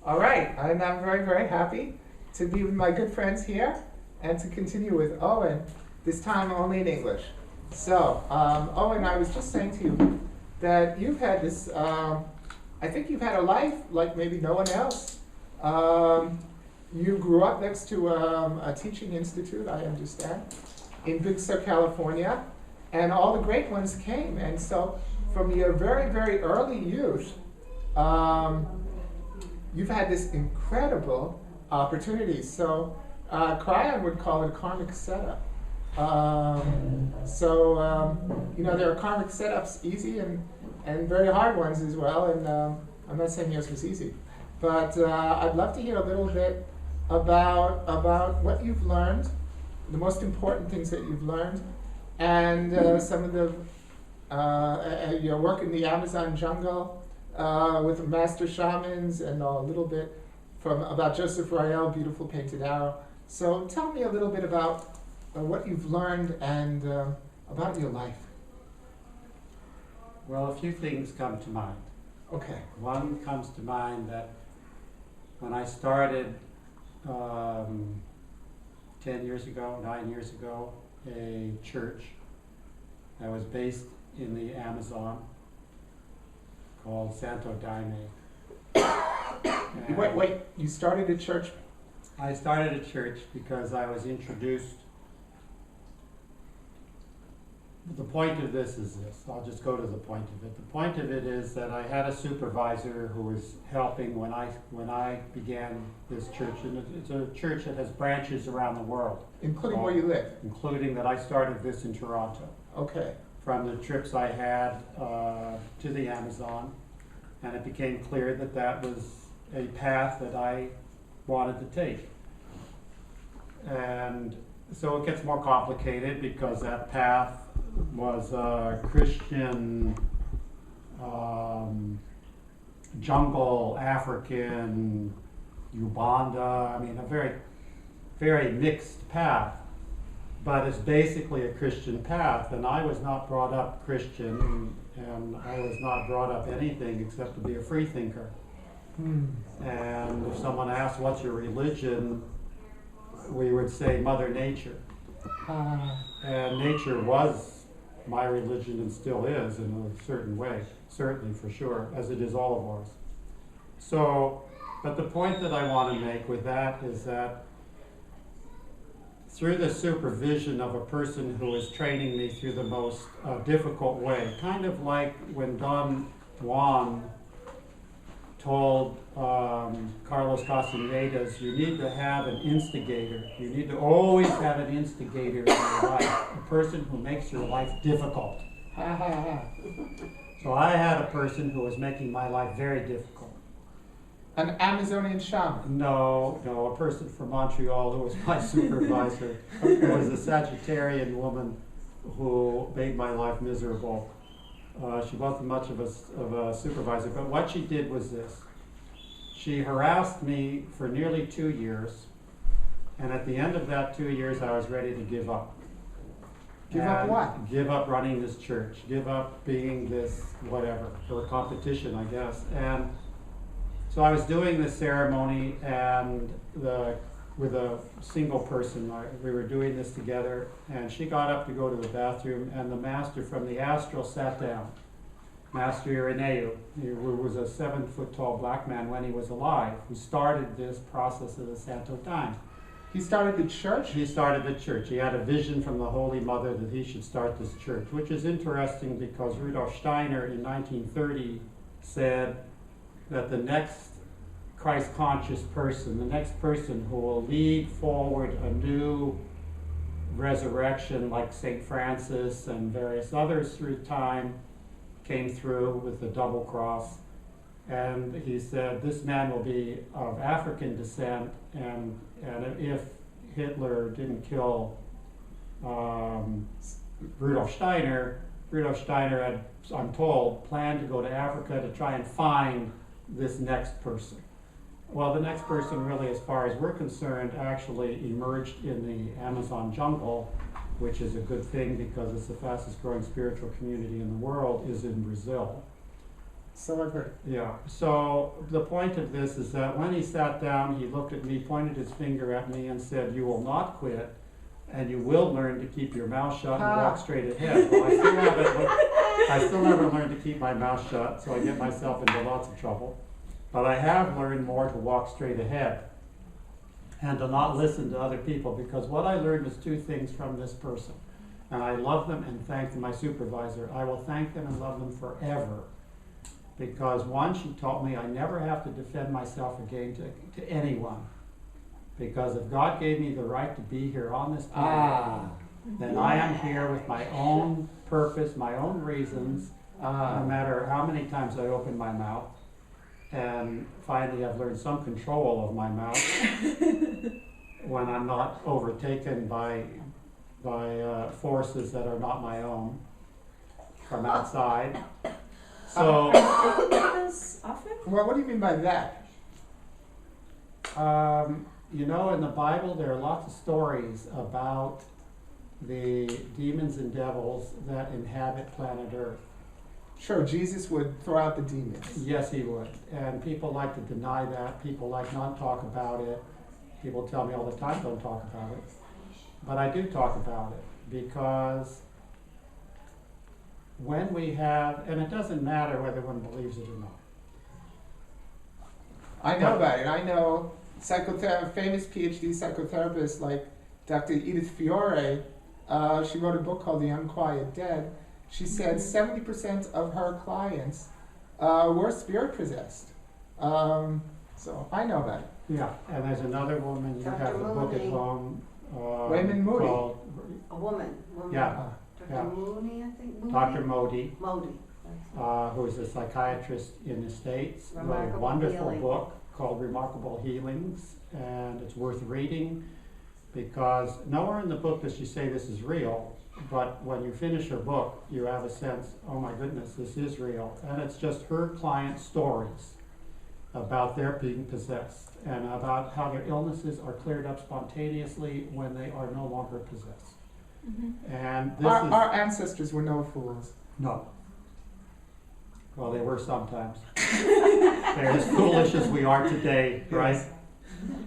All right, I'm very, very happy to be with my good friends here and to continue with Owen, this time only in English. So, Owen, I was just saying to you that you've had this, I think you've had a life like maybe no one else. You grew up next to a teaching institute, I understand, in Big Sur, California, and all the great ones came. And so, from your very, very early youth, you've had this incredible opportunity. So, Cryon would call it a karmic setup. There are karmic setups, easy and very hard ones as well. And I'm not saying yours was easy, but I'd love to hear a little bit about what you've learned, the most important things that you've learned, and some of the your work in the Amazon jungle with master shamans, and a little bit about Joseph Rael, Beautiful Painted Arrow. So tell me a little bit about what you've learned and about your life. Well, a few things come to mind. Okay. One comes to mind that when I started 9 years ago, a church that was based in the Amazon called Santo Daime. Wait, you started a church? I started a church because I was introduced. The point of this is this. I'll just go to the point of it. The point of it is that I had a supervisor who was helping when I began this church, and it's a church that has branches around the world. Including where you live? Including that I started this in Toronto. Okay. From the trips I had to the Amazon, and it became clear that that was a path that I wanted to take. And so it gets more complicated because that path was a Christian, jungle, African, Uganda, a very, very mixed path. But it's basically a Christian path, and I was not brought up Christian, and I was not brought up anything except to be a free thinker. And if someone asked, what's your religion, we would say Mother Nature. And nature was my religion and still is in a certain way, certainly for sure, as it is all of ours. So, but the point that I want to make with that is that through the supervision of a person who is training me through the most difficult way, kind of like when Don Juan told Carlos Castanedas, you need to have an instigator. You need to always have an instigator in your life, a person who makes your life difficult. So I had a person who was making my life very difficult. An Amazonian shaman? No, a person from Montreal who was my supervisor. It was a Sagittarian woman who made my life miserable. She wasn't much of a supervisor, but what she did was this. She harassed me for nearly 2 years, and at the end of that 2 years, I was ready to give up. Give up what? Give up running this church. Give up being this whatever, for a competition, I guess. And so I was doing this ceremony, and with a single person, we were doing this together, and she got up to go to the bathroom, and the master from the astral sat down. Master Ireneu, who was a 7-foot-tall black man when he was alive, who started this process of the Santo Daime. He started the church? He started the church. He had a vision from the Holy Mother that he should start this church, which is interesting because Rudolf Steiner in 1930 said that the next Christ-conscious person, the next person who will lead forward a new resurrection like St. Francis and various others through time, came through with the double cross. And he said, this man will be of African descent, and if Hitler didn't kill Rudolf Steiner had, I'm told, planned to go to Africa to try and find this next person. Well, the next person really, as far as we're concerned, actually emerged in the Amazon jungle, which is a good thing because it's the fastest growing spiritual community in the world, is in Brazil. So I've heard. Yeah, so the point of this is that when he sat down, he looked at me, pointed his finger at me and said, "You will not quit, and you will learn to keep your mouth shut and walk straight ahead." Well, I still haven't learned to keep my mouth shut, so I get myself into lots of trouble. But I have learned more to walk straight ahead and to not listen to other people, because what I learned was two things from this person. And I love them and thank them, my supervisor. I will thank them and love them forever. Because one, she taught me I never have to defend myself again to anyone. Because if God gave me the right to be here on this planet, then I am here with my own purpose, my own reasons, no matter how many times I open my mouth. And finally I've learned some control of my mouth when I'm not overtaken by forces that are not my own from outside. So, often? Well, what do you mean by that? you know, in the Bible there are lots of stories about the demons and devils that inhabit planet Earth. Sure, Jesus would throw out the demons. Yes, he would. And people like to deny that. People like not talk about it. People tell me all the time, don't talk about it. But I do talk about it because when we have, and it doesn't matter whether one believes it or not. I know about it. I know famous PhD psychotherapists like Dr. Edith Fiore. She wrote a book called The Unquiet Dead. She said 70% of her clients were spirit possessed. So I know about it. Yeah, and there's another woman, you Dr. have a book at Mooney. home Raymond Moody. called A woman. Yeah. Dr. Yeah. Mooney, I think. Mooney? Dr. Modi, Modi. who is a psychiatrist in the States, wrote a Remarkable wonderful Healing. book called Remarkable Healings, and it's worth reading because nowhere in the book does she say this is real, but when you finish her book, you have a sense, oh my goodness, this is real. And it's just her client stories about their being possessed and about how their illnesses are cleared up spontaneously when they are no longer possessed. Mm-hmm. And this is... Our ancestors were no fools. No. Well, they were sometimes. They're as foolish as we are today, right? Yes.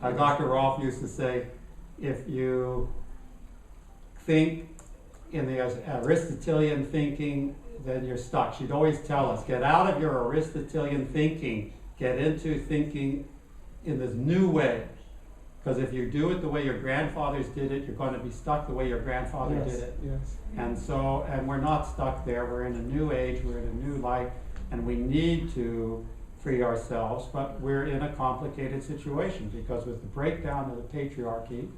Dr. Rolfe used to say, if you think in the Aristotelian thinking, then you're stuck. She'd always tell us, get out of your Aristotelian thinking, get into thinking in this new way. Because if you do it the way your grandfathers did it, you're going to be stuck the way your grandfather Yes, did it. yes. And we're not stuck there. We're in a new age, we're in a new life, and we need to free ourselves, but we're in a complicated situation because with the breakdown of the patriarchy,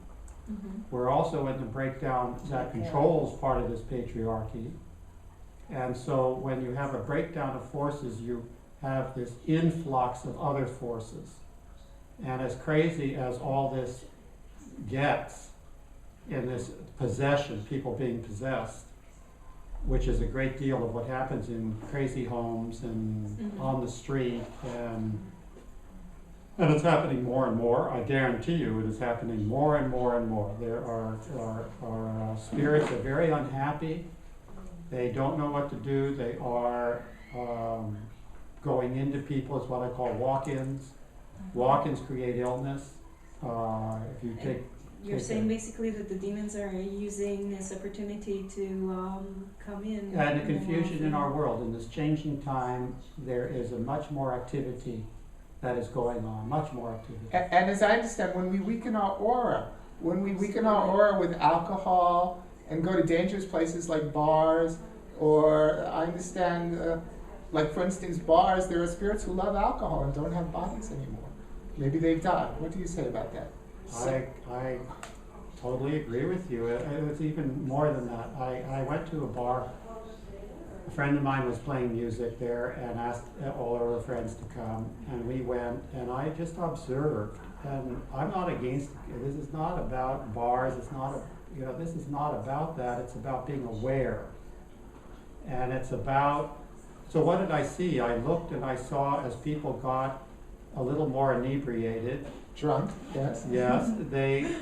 we're also in the breakdown that controls part of this patriarchy. And so when you have a breakdown of forces, you have this influx of other forces. And as crazy as all this gets in this possession, people being possessed, which is a great deal of what happens in crazy homes and on the street, and it's happening more and more. I guarantee you it is happening more and more and more. There are spirits are very unhappy. They don't know what to do. They are going into people. It's what I call walk-ins. Walk-ins create illness. If you take You're saying basically that the demons are using this opportunity to come in. and the confusion in our world, in this changing time, there is a much more activity that is going on, much more activity. And as I understand, when we weaken our aura, with alcohol and go to dangerous places like bars, or I understand, like for instance, bars, there are spirits who love alcohol and don't have bodies anymore. Maybe they've died. What do you say about that? I totally agree with you. It's even more than that. I went to a bar. A friend of mine was playing music there and asked all of our friends to come, and we went, and I just observed. And I'm not against it. This is not about bars. It's not this is not about that. It's about being aware. And it's about, so what did I see? I looked and I saw as people got a little more inebriated. Drunk, yes. Yes, they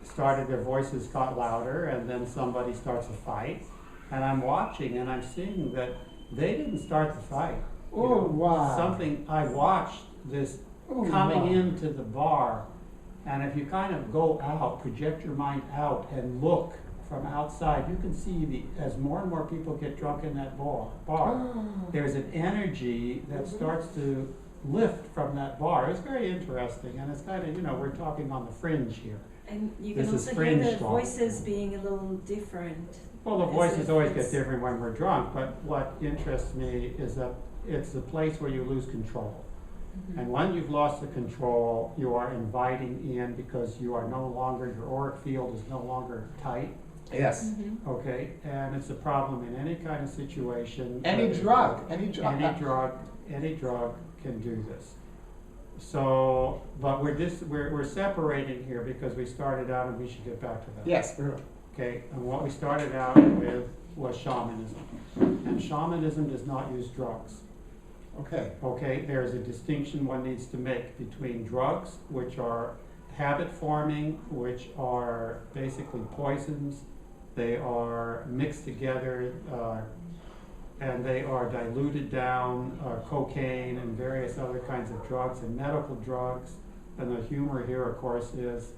started, their voices got louder, and then somebody starts a fight. And I'm watching and I'm seeing that they didn't start the fight. Oh, wow. Something, I watched this Oh, coming wow. into the bar, and if you kind of go out, project your mind out and look from outside, you can see as more and more people get drunk in that bar, Oh. there's an energy that starts to lift from that bar. It's very interesting, and it's kind of, we're talking on the fringe here. And you This can is also hear fringe the talk. voices being a little different. Well, the As voices if always it's- get different when we're drunk, but what interests me is that it's a place where you lose control. Mhm. And when you've lost the control, you are inviting in because you are no longer, your auric field is no longer tight, Yes. Mhm. okay? And it's a problem in any kind of situation. Any whether- drug. Any drug can do this. So, but we're separating here because we started out, and we should get back to that. Yes. Very well. Okay, and what we started out with was shamanism. And shamanism does not use drugs. Okay. Okay, there's a distinction one needs to make between drugs, which are habit forming, which are basically poisons. They are mixed together, and they are diluted down, cocaine and various other kinds of drugs and medical drugs. And the humor here, of course, is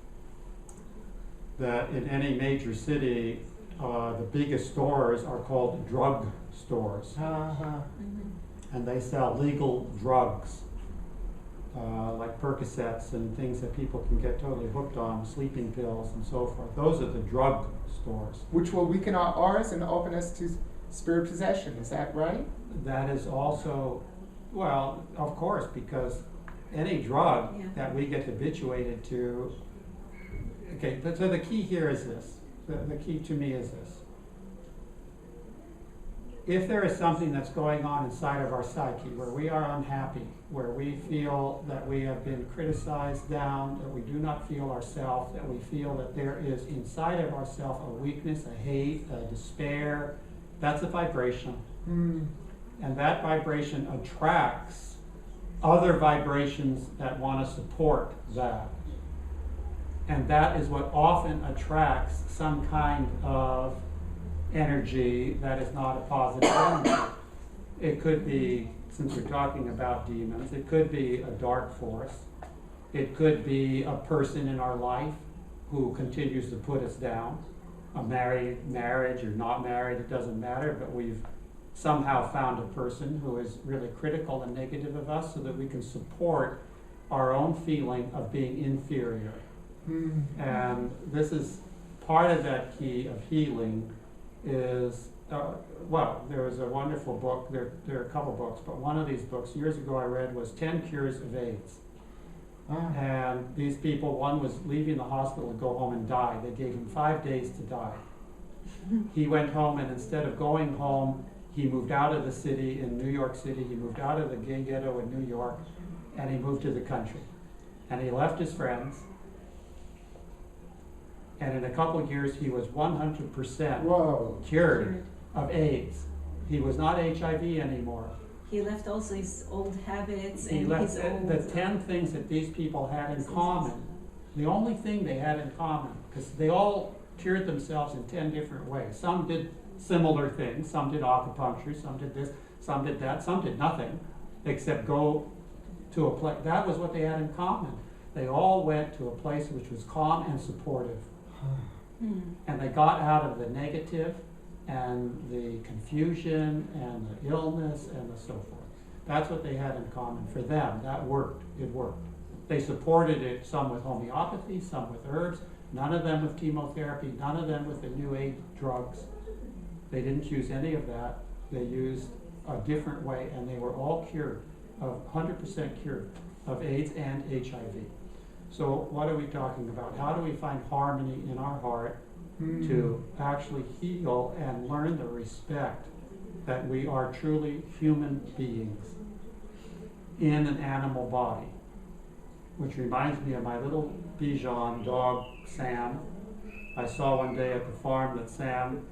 that in any major city, the biggest stores are called drug stores. Uh-huh. Mhm. And they sell legal drugs, like Percocets and things that people can get totally hooked on, sleeping pills and so forth. Those are the drug stores. Which will weaken our auras and open us to spirit possession. Is that right? That is also, well, of course, because any drug Yeah. that we get habituated to, okay, so the key here is this. The key to me is this. If there is something that's going on inside of our psyche where we are unhappy, where we feel that we have been criticized down, that we do not feel ourselves, that we feel that there is inside of ourselves a weakness, a hate, a despair, that's a vibration. Hmm. And that vibration attracts other vibrations that want to support that. And that is what often attracts some kind of energy that is not a positive energy. It could be, since we're talking about demons, it could be a dark force. It could be a person in our life who continues to put us down. A marriage or not married, it doesn't matter, but we've somehow found a person who is really critical and negative of us so that we can support our own feeling of being inferior. Hmm. And this is part of that key of healing is, well, there was a wonderful book, there are a couple books, but one of these books years ago I read was 10 Cures of AIDS. Ah. And these people, one was leaving the hospital to go home and die. They gave him 5 days to die. He went home, and instead of going home, he moved out of the city in New York City, he moved out of the gay ghetto in New York, and he moved to the country. And he left his friends, and in a couple of years he was 100% Whoa. cured of AIDS. He was not HIV anymore. He left also his old habits He and left his old. the 10 things that these people had in common. The only thing they had in common, because they all cured themselves in 10 different ways. Some did similar things, some did acupuncture, some did this, some did that, some did nothing, except go to a place. That was what they had in common. They all went to a place which was calm and supportive. Hmm. And they got out of the negative and the confusion and the illness and the so forth. That's what they had in common. For them, that worked. It worked. They supported it, some with homeopathy, some with herbs, none of them with chemotherapy, none of them with the new age drugs. They didn't use any of that. They used a different way, and they were all cured, of 100% cured of AIDS and HIV. So what are we talking about? How do we find harmony in our heart Hmm. to actually heal and learn the respect that we are truly human beings in an animal body? Which reminds me of my little Bichon dog, Sam. I saw one day at the farm that Sam,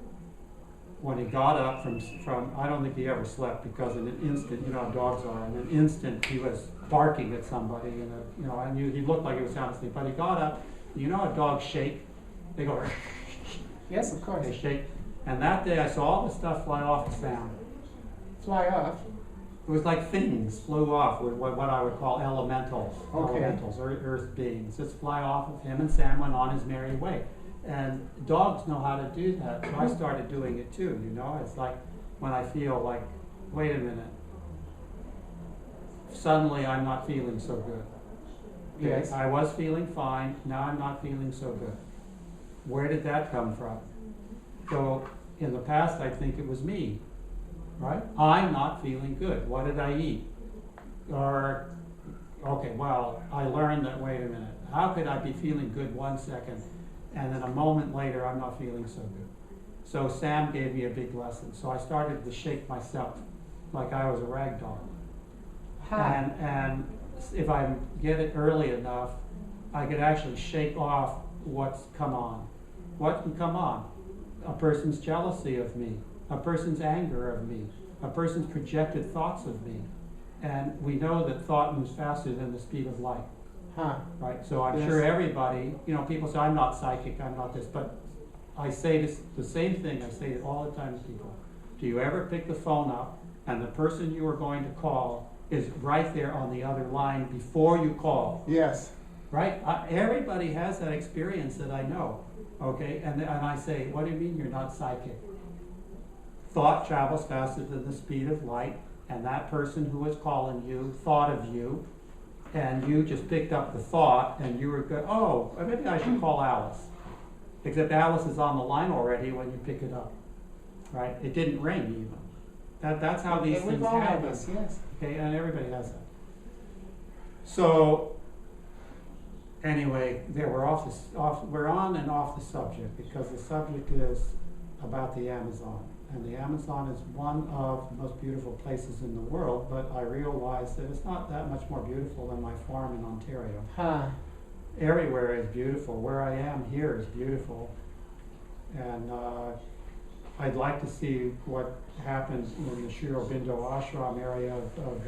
when he got up from I don't think he ever slept, because in an instant, you know how dogs are, in an instant he was barking at somebody, and I knew he looked like he was sound asleep, but he got up. You know how dogs shake? They go, Yes, of course. they shake. And that day I saw all the stuff fly off of Sam. Fly off. it was like things flew off with what I would call elementals, Okay. elementals, or earth beings, just fly off of him, and Sam went on his merry way. And dogs know how to do that, so I started doing it too, you know? It's like when I feel like, wait a minute, suddenly I'm not feeling so good. Okay, Yes. I was feeling fine, now I'm not feeling so good. Where did that come from? So in the past, I think it was me, right? I'm not feeling good. What did I eat? Or, okay, well, I learned that, wait a minute, how could I be feeling good 1 second, and then a moment later, I'm not feeling so good? So Sam gave me a big lesson. So I started to shake myself like I was a rag doll. And if I get it early enough, I could actually shake off what's come on. What can come on? A person's jealousy of me, a person's anger of me, a person's projected thoughts of me. And we know that thought moves faster than the speed of light, Huh. right? So I'm Yes. sure everybody, you know, people say, I'm not psychic, I'm not this, but I say this, the same thing I say it all the time to people. Do you ever pick the phone up and the person you are going to call is right there on the other line before you call? Yes. Right? Everybody has that experience that I know. Okay? And I say, what do you mean you're not psychic? Thought travels faster than the speed of light, and that person who was calling you thought of you, and you just picked up the thought, and you were good. Oh, maybe I should call Alice. Except Alice is on the line already when you pick it up. Right? It didn't ring even. That's how these And things we've all had happen. this, yes. Okay, and everybody has that. So, anyway, there we're on and off the subject, because the subject is about the Amazon. And the Amazon is one of the most beautiful places in the world, but I realize that it's not that much more beautiful than my farm in Ontario. Huh. Everywhere is beautiful. Where I am here is beautiful. And I'd like to see what happens in the Sri Aurobindo ashram area of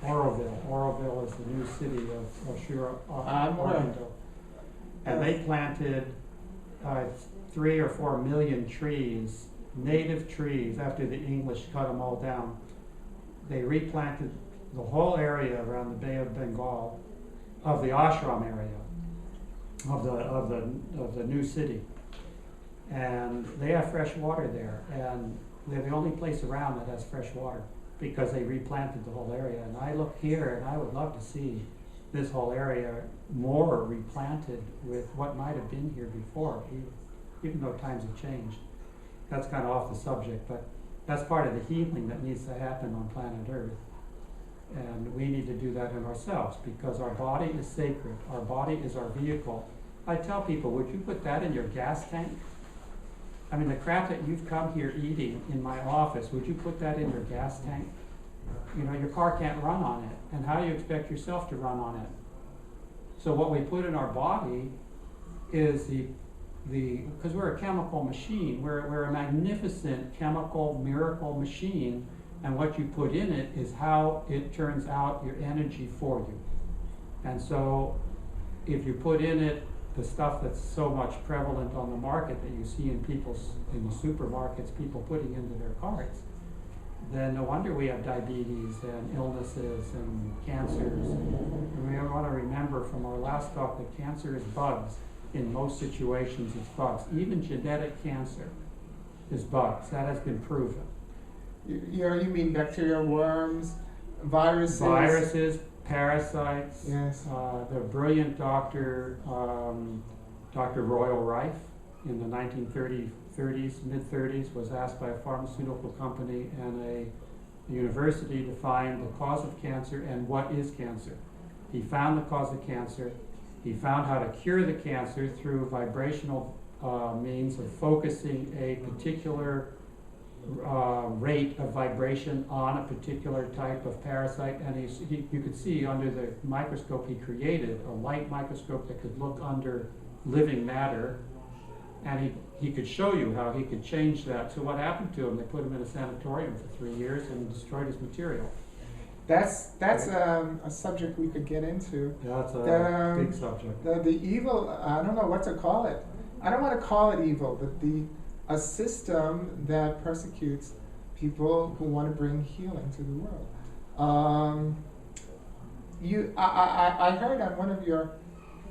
Auroville. Auroville is the new city of Sri Aurobindo. And they planted 3 or 4 million trees, native trees, after the English cut them all down. They replanted the whole area around the Bay of Bengal, of the ashram area, of the new city. And they have fresh water there, and they're the only place around that has fresh water, because they replanted the whole area. And I look here, and I would love to see this whole area more replanted with what might have been here before, even though times have changed. That's kind of off the subject, but that's part of the healing that needs to happen on planet Earth. And we need to do that in ourselves, because our body is sacred. Our body is our vehicle. I tell people, would you put that in your gas tank? I mean, the crap that you've come here eating in my office, would you put that in your gas tank? You know, your car can't run on it. And how do you expect yourself to run on it? So what we put in our body is because we're a chemical machine. We're a magnificent chemical miracle machine. And what you put in it is how it turns out your energy for you. And so if you put in it the stuff that's so much prevalent on the market that you see in the supermarkets, people putting into their carts, then no wonder we have diabetes and illnesses and cancers. And we want to remember from our last talk that cancer is bugs. In most situations, it's bugs. Even genetic cancer is bugs. That has been proven. You mean bacteria, worms, viruses? Viruses, parasites. Yes. The brilliant doctor, Dr. Royal Rife, in the 1930s, mid-30s, was asked by a pharmaceutical company and a university to find the cause of cancer and what is cancer. He found the cause of cancer. He found how to cure the cancer through vibrational means of focusing a particular rate of vibration on a particular type of parasite, and you could see under the microscope he created a light microscope that could look under living matter, and he could show you how he could change that. So what happened to him? They put him in a sanatorium for 3 years and destroyed his material. That's a subject we could get into. Yeah, that's a big subject. The evil, I don't know what to call it. I don't want to call it evil, but a system that persecutes people who want to bring healing to the world. Um, I heard on one of your,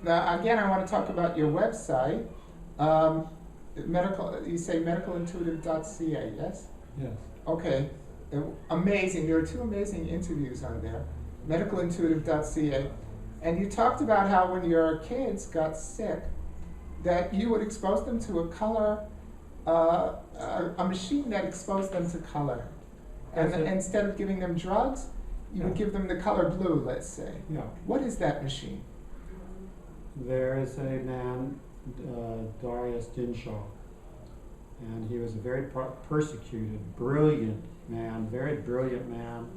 now again, I want to talk about your website. You say medicalintuitive.ca, yes? Yes. Okay, amazing. There are two amazing interviews on there, medicalintuitive.ca. And you talked about how when your kids got sick, that you would expose them to a color, a machine that exposed them to color. And instead of giving them drugs, you would give them the color blue, let's say. Yeah. What is that machine? There is a man, Darius Dinshaw, and he was a very persecuted, brilliant man, very brilliant man,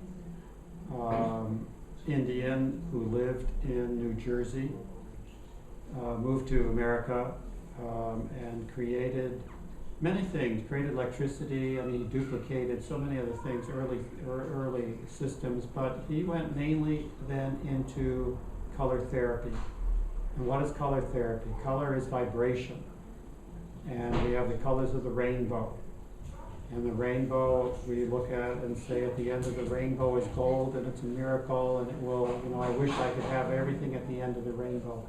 Indian who lived in New Jersey, moved to America, and created many things, created electricity. I mean, he duplicated so many other things, early systems, but he went mainly then into color therapy. And what is color therapy? Color is vibration. And we have the colors of the rainbow. And the rainbow, we look at and say at the end of the rainbow is gold, and it's a miracle, and it will, I wish I could have everything at the end of the rainbow.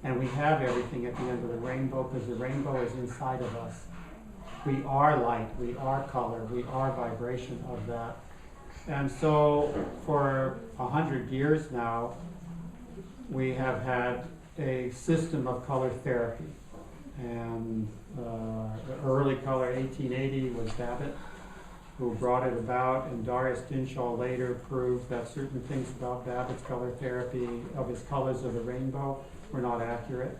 And we have everything at the end of the rainbow because the rainbow is inside of us. We are light, we are color, we are vibration of that. And so for 100 years now, we have had a system of color therapy. And the early color, 1880, was Babbitt who brought it about, and Darius Dinshaw later proved that certain things about Babbitt's color therapy, of his colors of the rainbow, were not accurate.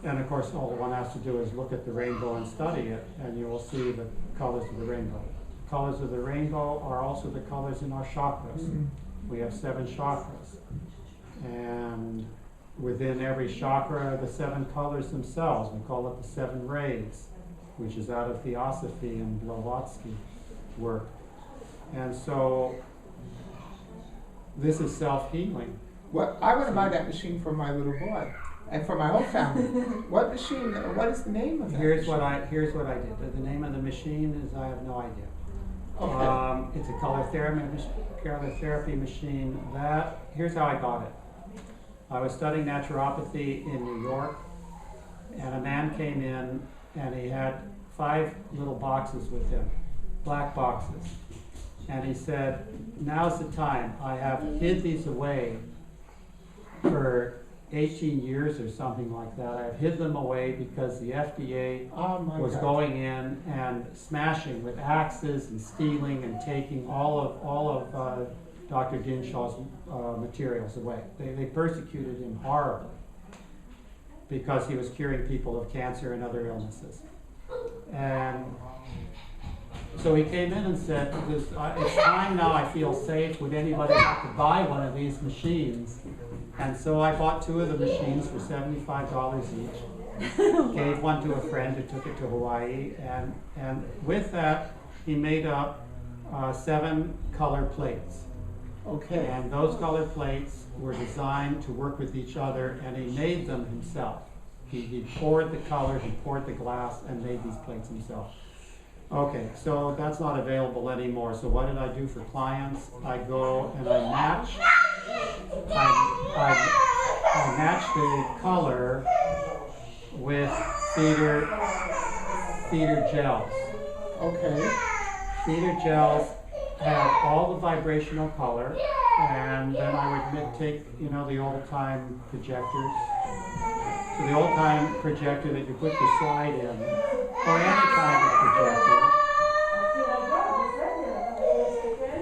And of course, all one has to do is look at the rainbow and study it, and you will see the colors of the rainbow. The colors of the rainbow are also the colors in our chakras. Mm-hmm. We have 7 chakras. And within every chakra, the 7 colors themselves, we call it the 7 rays, which is out of Theosophy and Blavatsky work. And so this is self-healing. What I want to buy that machine for my little boy and for my whole family. What machine? What is the name of that? Here's machine? what I did. The name of the machine is, I have no idea. Okay. It's a color therapy machine. Here's how I got it. I was studying naturopathy in New York, and a man came in, and he had 5 little boxes with him, black boxes. And he said, now's the time. I have hid these away for 18 years or something like that. I've hid them away because the FDA was going in and smashing with axes and stealing and taking all of Dr. Dinshaw's materials away. They persecuted him horribly because he was curing people of cancer and other illnesses. And so he came in and said, it's time now, I feel safe. Would anybody like to buy one of these machines? And so I bought 2 of the machines for $75 each. Gave one to a friend who took it to Hawaii. And with that, he made up 7 color plates. Okay. And those color plates were designed to work with each other, and he made them himself. He poured the color, he poured the glass, and made these plates himself. Okay, so that's not available anymore. So what did I do for clients? I go and I match the color with cedar gels. Okay. Cedar gels have all the vibrational color, and then I would take, the old-time projectors. So the old-time projector that you put the slide in, or any kind of projector,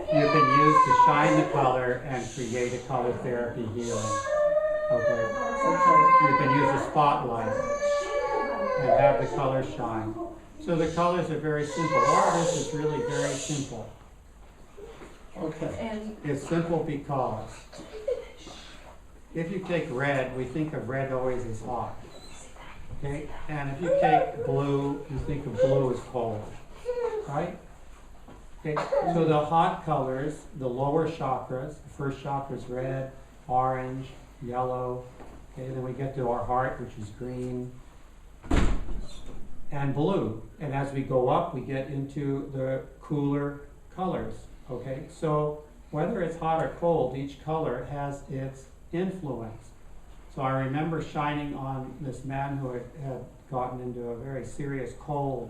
you can use to shine the color and create a color therapy healing. Okay. You can use a spotlight and have the color shine. So the colors are very simple. All this is really very simple. Okay. And It's simple because if you take red, we think of red always as hot. Okay? And if you take blue, you think of blue as cold. Right? Okay? So the hot colors, the lower chakras, the first chakra is red, orange, yellow. Okay, then we get to our heart, which is green, and blue. And as we go up, we get into the cooler colors. Okay, so whether it's hot or cold, each color has its influence. So I remember shining on this man who had gotten into a very serious cold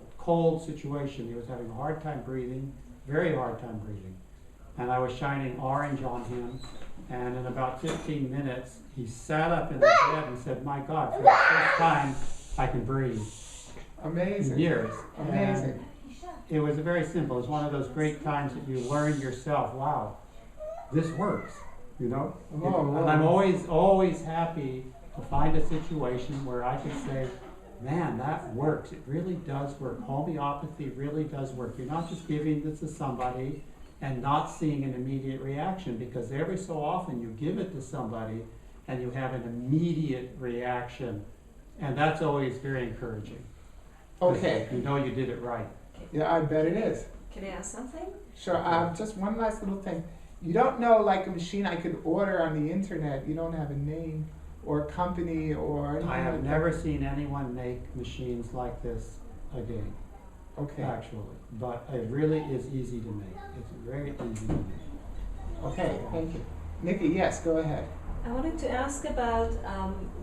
situation. He was having a hard time breathing, very hard time breathing. And I was shining orange on him, and in about 15 minutes, he sat up in the bed and said, "My God, for the first time, I can breathe." Amazing. In years. Amazing. And it was very simple. It was one of those great times that you learn yourself, wow, this works, you know? Whoa. And I'm always happy to find a situation where I can say, man, that works. It really does work. Homeopathy really does work. You're not just giving this to somebody and not seeing an immediate reaction, because every so often you give it to somebody and you have an immediate reaction. And that's always very encouraging. Okay. You know you did it right. Yeah, I bet it is. Can I ask something? Sure. Just one last little thing. You don't know, like a machine I could order on the internet. You don't have a name or a company or anything. I have like never seen anyone make machines like this again, that? Okay. actually. But it really is easy to make. It's very easy to make. Okay. Thank you. Nikki, yes, go ahead. I wanted to ask about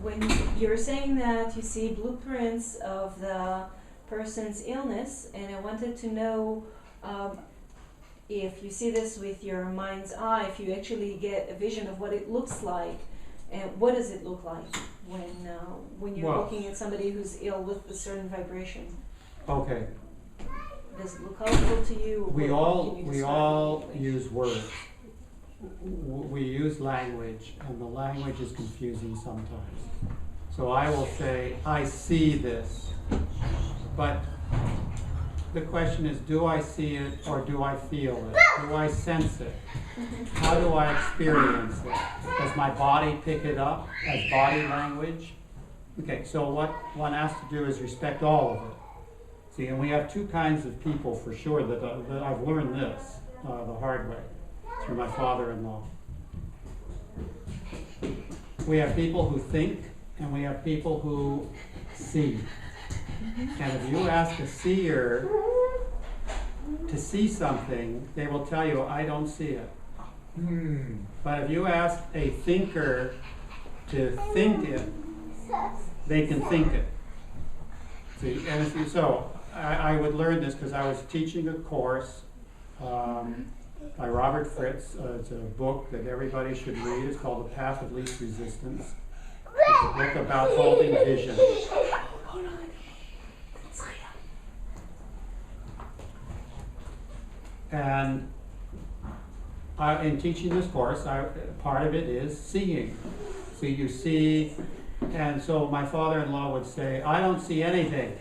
when you're saying that you see blueprints of the person's illness, and I wanted to know if you see this with your mind's eye, if you actually get a vision of what it looks like, and what does it look like when you're Well, looking at somebody who's ill with a certain vibration? Okay, Does it look colorful to you? Or we can you all describe it? use words. We use language, and the language is confusing sometimes. So I will say, I see this, but the question is, do I see it or do I feel it? Do I sense it? How do I experience it? Does my body pick it up as body language? Okay, so what one has to do is respect all of it. See, and we have two kinds of people for sure that I've learned this the hard way through my father-in-law. We have people who think, and we have people who see. And if you ask a seer to see something, they will tell you, I don't see it. But if you ask a thinker to think it, they can think it. See, and if you, so I would learn this because I was teaching a course by Robert Fritz. It's a book that everybody should read. It's called The Path of Least Resistance. It's a book about holding vision. And in teaching this course, part of it is seeing. So you see, and so my father-in-law would say, I don't see anything.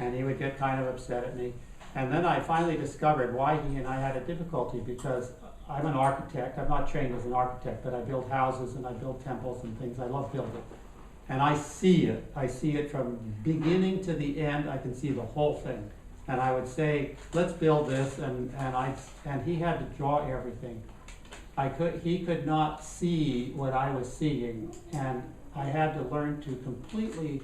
And he would get kind of upset at me. And then I finally discovered why he and I had a difficulty, because I'm an architect. I'm not trained as an architect, but I build houses and I build temples and things. I love building. And I see it. I see it from beginning to the end. I can see the whole thing. And I would say, let's build this, and he had to draw everything. He could not see what I was seeing, and I had to learn to completely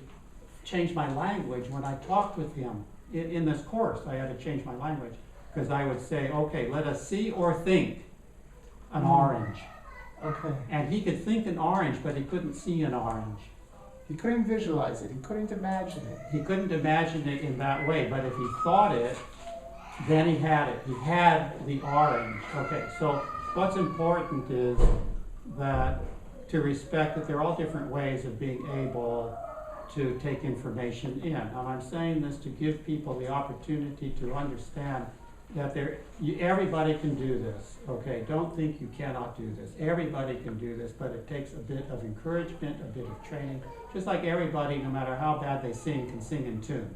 change my language when I talked with him. In this course, I had to change my language, because I would say, okay, let us see or think an orange. Okay. And he could think an orange, but he couldn't see an orange. He couldn't visualize it. He couldn't imagine it. He couldn't imagine it in that way, but if he thought it, then he had it. He had the orange. Okay, so what's important is that to respect that there are all different ways of being able to take information in. And I'm saying this to give people the opportunity to understand that everybody can do this, okay? Don't think you cannot do this. Everybody can do this, but it takes a bit of encouragement, a bit of training. Just like everybody, no matter how bad they sing, can sing in tune.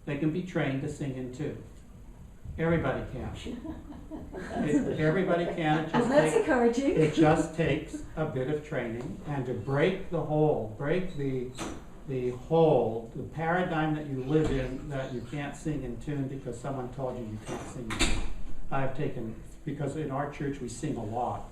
They can be trained to sing in tune. Everybody can. Everybody can. That's encouraging. It just takes a bit of training, and to break the hold, break the hold, the paradigm that you live in, that you can't sing in tune because someone told you can't sing in tune. I've taken, because in our church we sing a lot,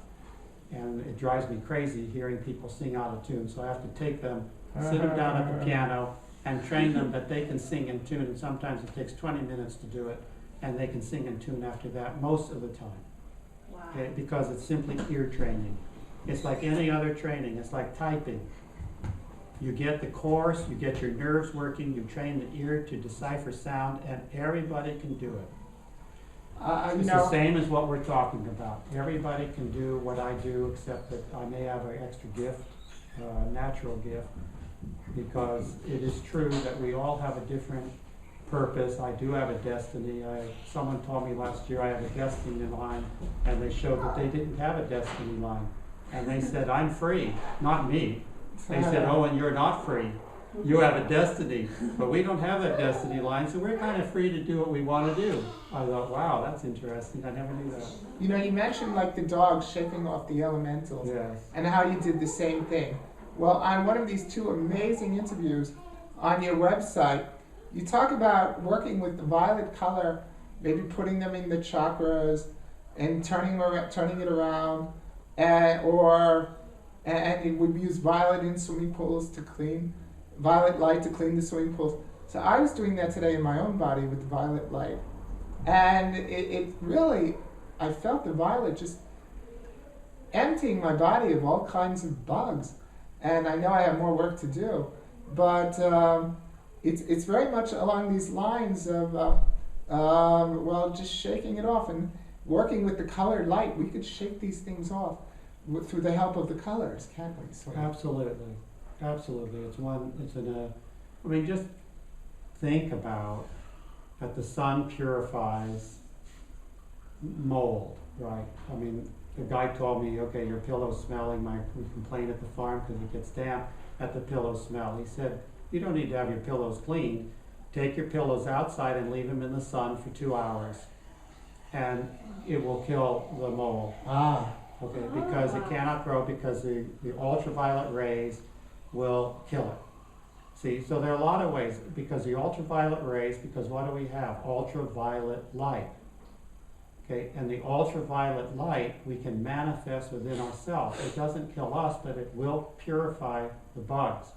and it drives me crazy hearing people sing out of tune, so I have to take them, sit them down at the piano, and train them that they can sing in tune, and sometimes it takes 20 minutes to do it, and they can sing in tune after that most of the time. Wow. okay, because it's simply ear training. It's like any other training. It's like typing. You get the course, you get your nerves working, you train the ear to decipher sound, and everybody can do it. It's the same as what we're talking about. Everybody can do what I do, except that I may have an extra gift, natural gift, because it is true that we all have a different purpose. I do have a destiny. Someone told me last year I have a destiny line, and they showed that they didn't have a destiny line. And they said, I'm free, not me. They said, Owen, you're not free. You have a destiny, but we don't have that destiny line, so we're kind of free to do what we want to do. I thought, wow, that's interesting. I never knew that. You know, you mentioned like the dog shaking off the elementals, Yes. and how you did the same thing. Well, on one of these two amazing interviews on your website, you talk about working with the violet color, maybe putting them in the chakras and turning it around, and it would use violet in swimming pools to clean, violet light to clean the swimming pools. So I was doing that today in my own body with the violet light, and it really, I felt the violet just emptying my body of all kinds of bugs. And I know I have more work to do, but it's very much along these lines of just shaking it off and working with the colored light. We could shake these things off through the help of the colors, can't we? So, Absolutely. Absolutely. Just think about that the sun purifies mold, right? I mean, the guy told me, okay, your pillow's smelling. We complain at the farm because it gets damp at the pillow smell. He said, you don't need to have your pillows cleaned. Take your pillows outside and leave them in the sun for 2 hours, and it will kill the mold. Okay, because it cannot grow because the ultraviolet rays will kill it. See, so there are a lot of ways, because the ultraviolet rays, because what do we have? Ultraviolet light. Okay, and the ultraviolet light we can manifest within ourselves. It doesn't kill us, but it will purify the bugs.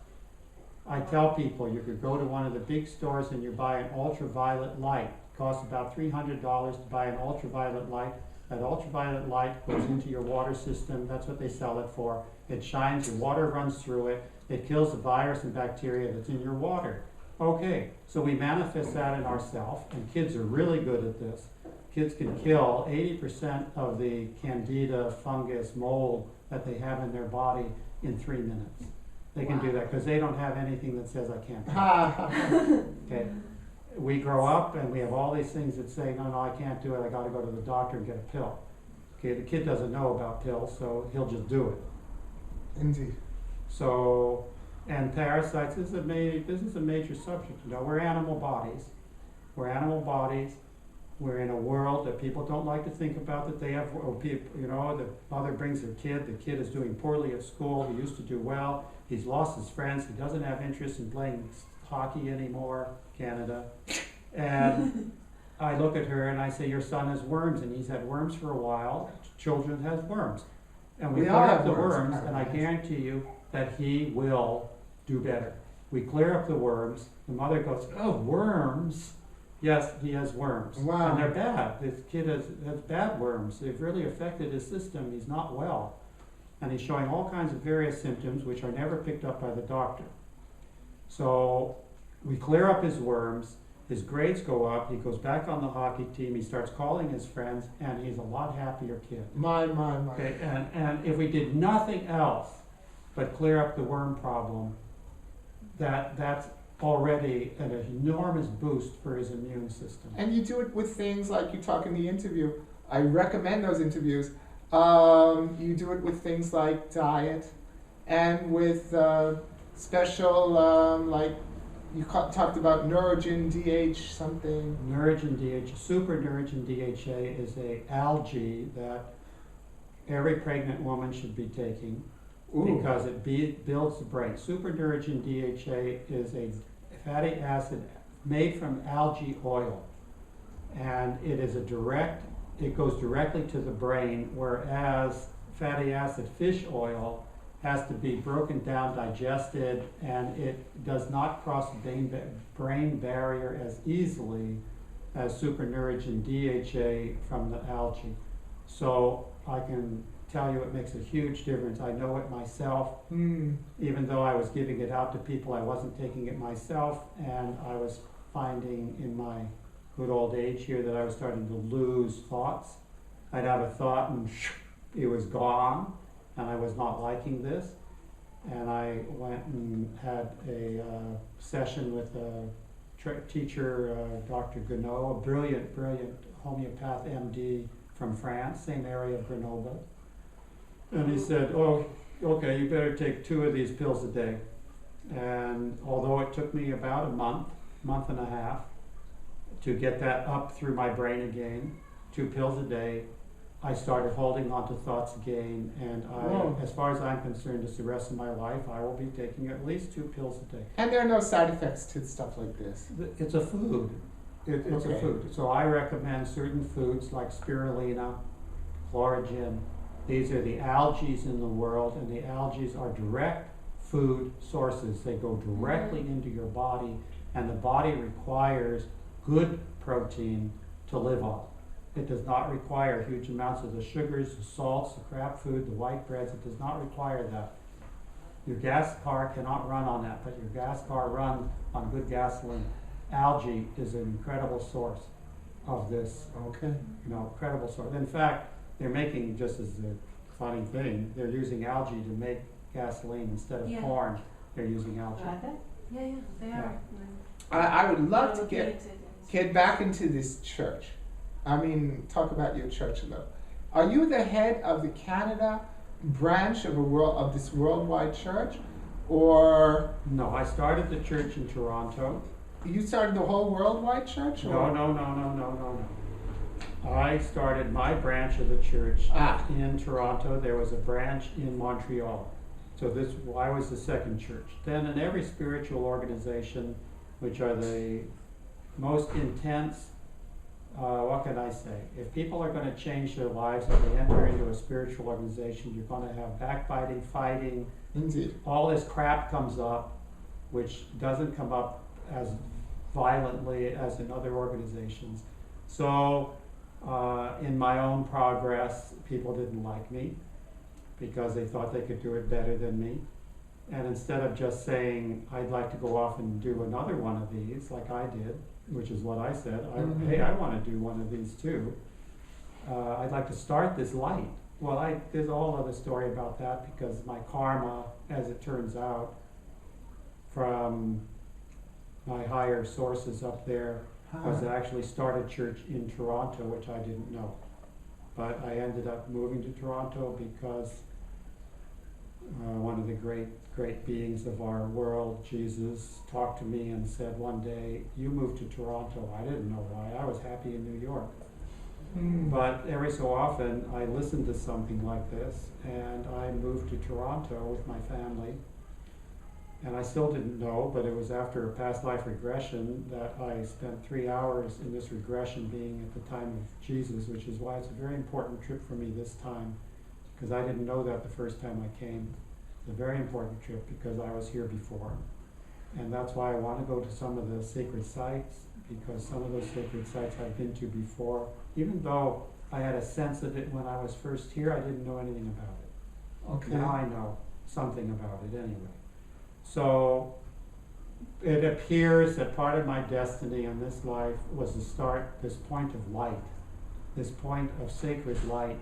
I tell people you could go to one of the big stores and you buy an ultraviolet light. It costs about $300 to buy an ultraviolet light. That ultraviolet light goes into your water system. That's what they sell it for. It shines, your water runs through it. It kills the virus and bacteria that's in your water. Okay, so we manifest that in ourselves, and kids are really good at this. Kids can kill 80% of the candida, fungus, mold that they have in their body in 3 minutes. They can do that because they don't have anything that says I can't do it. Okay. We grow up and we have all these things that say, no, I can't do it. I got to go to the doctor and get a pill. Okay, the kid doesn't know about pills, so he'll just do it. Indeed. So, and parasites, this is a major subject. You know, we're animal bodies. We're in a world that people don't like to think about, that they have, the mother brings her kid, the kid is doing poorly at school, he used to do well, he's lost his friends, he doesn't have interest in playing hockey anymore, Canada. And I look at her and I say, your son has worms, and he's had worms for a while. Children have worms. And we clear up the worms, and I guarantee you that he will do better. We clear up the worms, the mother goes, oh, worms? Yes, he has worms. Wow. And they're bad. This kid has bad worms. They've really affected his system. He's not well. And he's showing all kinds of various symptoms which are never picked up by the doctor. So we clear up his worms, his grades go up, he goes back on the hockey team, he starts calling his friends, and he's a lot happier kid. My. Okay, and if we did nothing else but clear up the worm problem, that's already an enormous boost for his immune system. And you do it with things like you talk in the interview. I recommend those interviews. You do it with things like diet, and with special, like you talked about Neurogen DH something. Neurogen DHA, super Neurogen DHA is a algae that every pregnant woman should be taking. Ooh. Because it builds the brain. Super Neurogen DHA is a fatty acid made from algae oil, and it goes directly to the brain, whereas fatty acid fish oil has to be broken down, digested, and it does not cross the brain barrier as easily as super Neurogen DHA from the algae. So I can tell you it makes a huge difference. I know it myself. Even though I was giving it out to people, I wasn't taking it myself, and I was finding in my good old age here that I was starting to lose thoughts. I'd have a thought and it was gone, and I was not liking this. And I went and had a session with a teacher, Dr. Gounod, a brilliant homeopath MD from France, same area of Grenoble. And he said, oh, okay, you better take 2 of these pills a day. And although it took me about a month and a half, to get that up through my brain again, 2 pills a day, I started holding on to thoughts again, and as far as I'm concerned, it's the rest of my life, I will be taking at least 2 pills a day. And there are no side effects to stuff like this? It's a food. It's a food. So I recommend certain foods like spirulina, chlorogen. These are the algae in the world, and the algae are direct food sources. They go directly into your body, and the body requires good protein to live on. It does not require huge amounts of the sugars, the salts, the crap food, the white breads. It does not require that. Your gas car cannot run on that, but your gas car runs on good gasoline. Algae is an incredible source of this. Okay. Incredible source. In fact, they're making, just as a funny thing, they're using algae to make gasoline instead of corn. They're using algae. Are they? Yeah, they are. I would love to Looking get into it. get back into this church. I mean, talk about your church a little. Are you the head of the Canada branch of this worldwide church, or No, I started the church in Toronto. you started the whole worldwide church? No. Or? I started my branch of the church Ah. in Toronto. There was a branch in Montreal. So I was the second church. Then in every spiritual organization, which are the most intense, what can I say? If people are going to change their lives and they enter into a spiritual organization, you're going to have backbiting, fighting. Indeed. All this crap comes up, which doesn't come up as violently as in other organizations. So in my own progress, people didn't like me because they thought they could do it better than me. And instead of just saying, I'd like to go off and do another one of these, like I did, which is what I said, hey, I want to do one of these too. I'd like to start this light. Well, there's a whole other story about that, because my karma, as it turns out, from my higher sources up there, was to actually start a church in Toronto, which I didn't know. But I ended up moving to Toronto because one of the great beings of our world, Jesus, talked to me and said one day, you moved to Toronto. I didn't know why. I was happy in New York. But every so often I listened to something like this, and I moved to Toronto with my family. And I still didn't know, but it was after a past life regression that I spent 3 hours in this regression being at the time of Jesus, which is why it's a very important trip for me this time, because I didn't know that the first time I came. It's a very important trip because I was here before. And that's why I want to go to some of the sacred sites, because some of those sacred sites I've been to before. Even though I had a sense of it when I was first here, I didn't know anything about it. Okay. Now I know something about it anyway. So it appears that part of my destiny in this life was to start this point of light, this point of sacred light,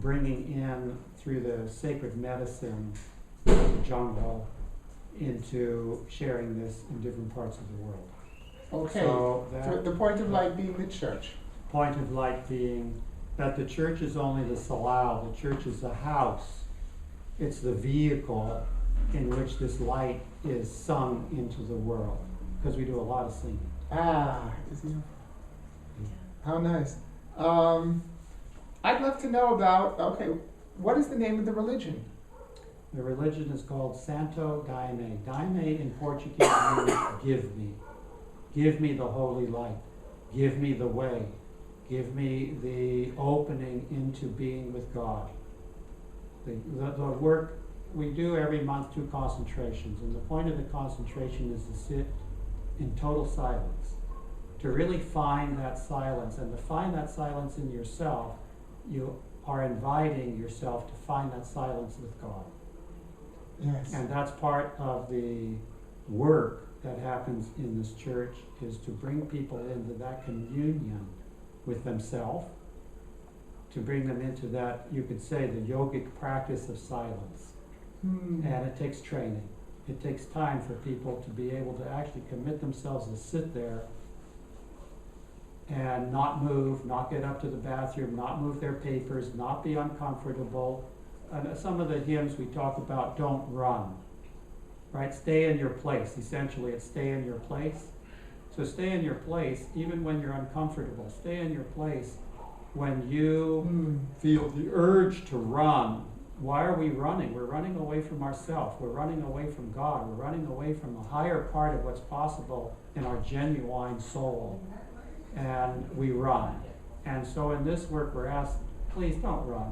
bringing in through the sacred medicine of the jungle into sharing this in different parts of the world. Okay. So The point of light being the church. point of light being that the church is only the salal, the church is the house. It's the vehicle in which this light is sung into the world, because we do a lot of singing. How nice. I'd love to know about, what is the name of the religion? The religion is called Santo Daime. Daime in Portuguese means give me. Give me the holy light. Give me the way. Give me the opening into being with God. The work we do every month, 2 concentrations, and the point of the concentration is to sit in total silence, to really find that silence, and to find that silence in yourself. You are inviting yourself to find that silence with God. Yes. And that's part of the work that happens in this church, is to bring people into that communion with themselves, to bring them into that, you could say, the yogic practice of silence. Hmm. And it takes training. It takes time for people to be able to actually commit themselves to sit there and not move, not get up to the bathroom, not move their papers, not be uncomfortable. And some of the hymns we talk about, don't run, right? Stay in your place. Essentially, it's stay in your place. So stay in your place even when you're uncomfortable. Stay in your place when you feel the urge to run. Why are we running? We're running away from ourselves. We're running away from God. We're running away from the higher part of what's possible in our genuine soul. And we run. And so in this work, we're asked, please don't run.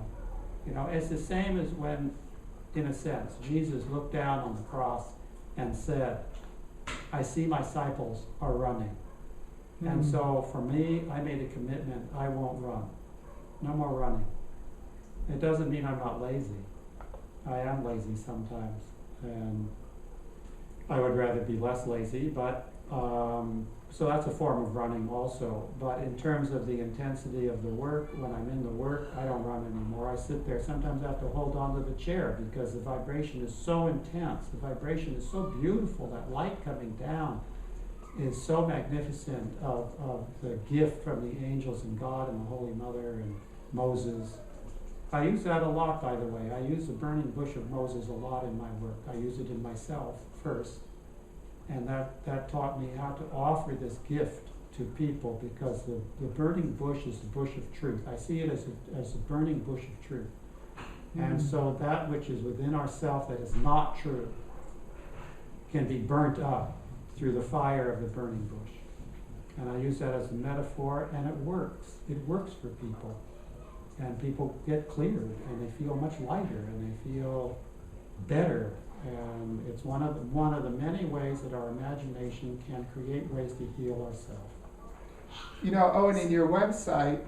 You know, it's the same as when, in a sense, Jesus looked down on the cross and said, I see my disciples are running. And so for me, I made a commitment, I won't run. No more running. It doesn't mean I'm not lazy. I am lazy sometimes, and I would rather be less lazy, but so that's a form of running also. But in terms of the intensity of the work, when I'm in the work, I don't run anymore. I sit there. Sometimes I have to hold on to the chair because the vibration is so intense. The vibration is so beautiful. That light coming down is so magnificent of the gift from the angels and God and the Holy Mother and Moses. I use that a lot, by the way. I use the burning bush of Moses a lot in my work. I use it in myself first. And that taught me how to offer this gift to people, because the burning bush is the bush of truth. I see it as a burning bush of truth. And so that which is within ourself that is not true can be burnt up through the fire of the burning bush. And I use that as a metaphor, and it works. It works for people. And people get cleared, and they feel much lighter, and they feel better. And it's one of the many ways that our imagination can create ways to heal ourselves. You know, Owen, in your website,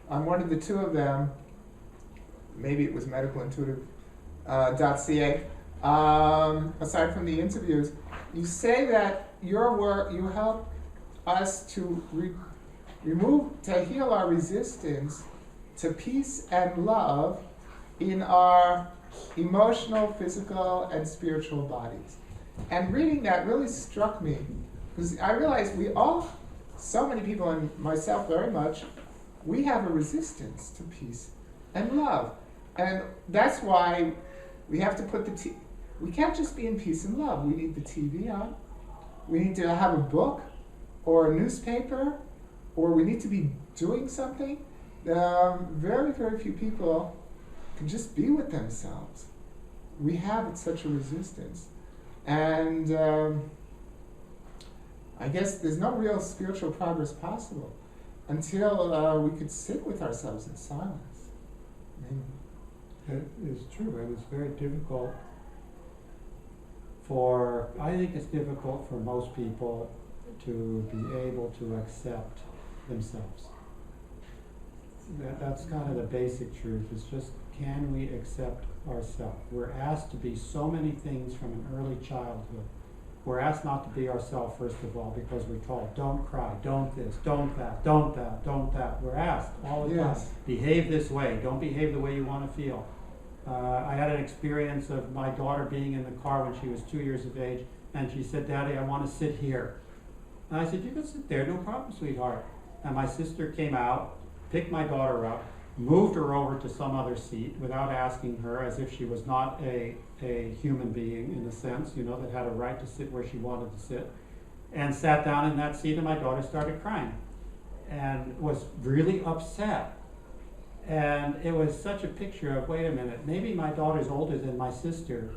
on one of the two of them, maybe it was medicalintuitive.ca, aside from the interviews, you say that your work, you help us to to heal our resistance to peace and love in our emotional, physical, and spiritual bodies. And reading that really struck me, because I realized so many people, and myself very much, we have a resistance to peace and love. And that's why we have to put we can't just be in peace and love. We need the TV on. We need to have a book or a newspaper, or we need to be doing something. Very, very few people can just be with themselves. We have such a resistance. And I guess there's no real spiritual progress possible until we could sit with ourselves in silence. It is true, and it's very difficult I think it's difficult for most people to be able to accept themselves. That's kind of the basic truth. It's just, can we accept ourselves? We're asked to be so many things from an early childhood. We're asked not to be ourselves, first of all, because we're told, don't cry, don't this, don't that, don't that, don't that. We're asked all the time, behave this way, don't behave the way you want to feel. I had an experience of my daughter being in the car when she was 2 years of age, and she said, Daddy, I want to sit here. And I said, you can sit there, no problem, sweetheart. And my sister came out, picked my daughter up, moved her over to some other seat without asking her, as if she was not a human being, in a sense, that had a right to sit where she wanted to sit, and sat down in that seat, and my daughter started crying and was really upset. And it was such a picture of, wait a minute, maybe my daughter's older than my sister,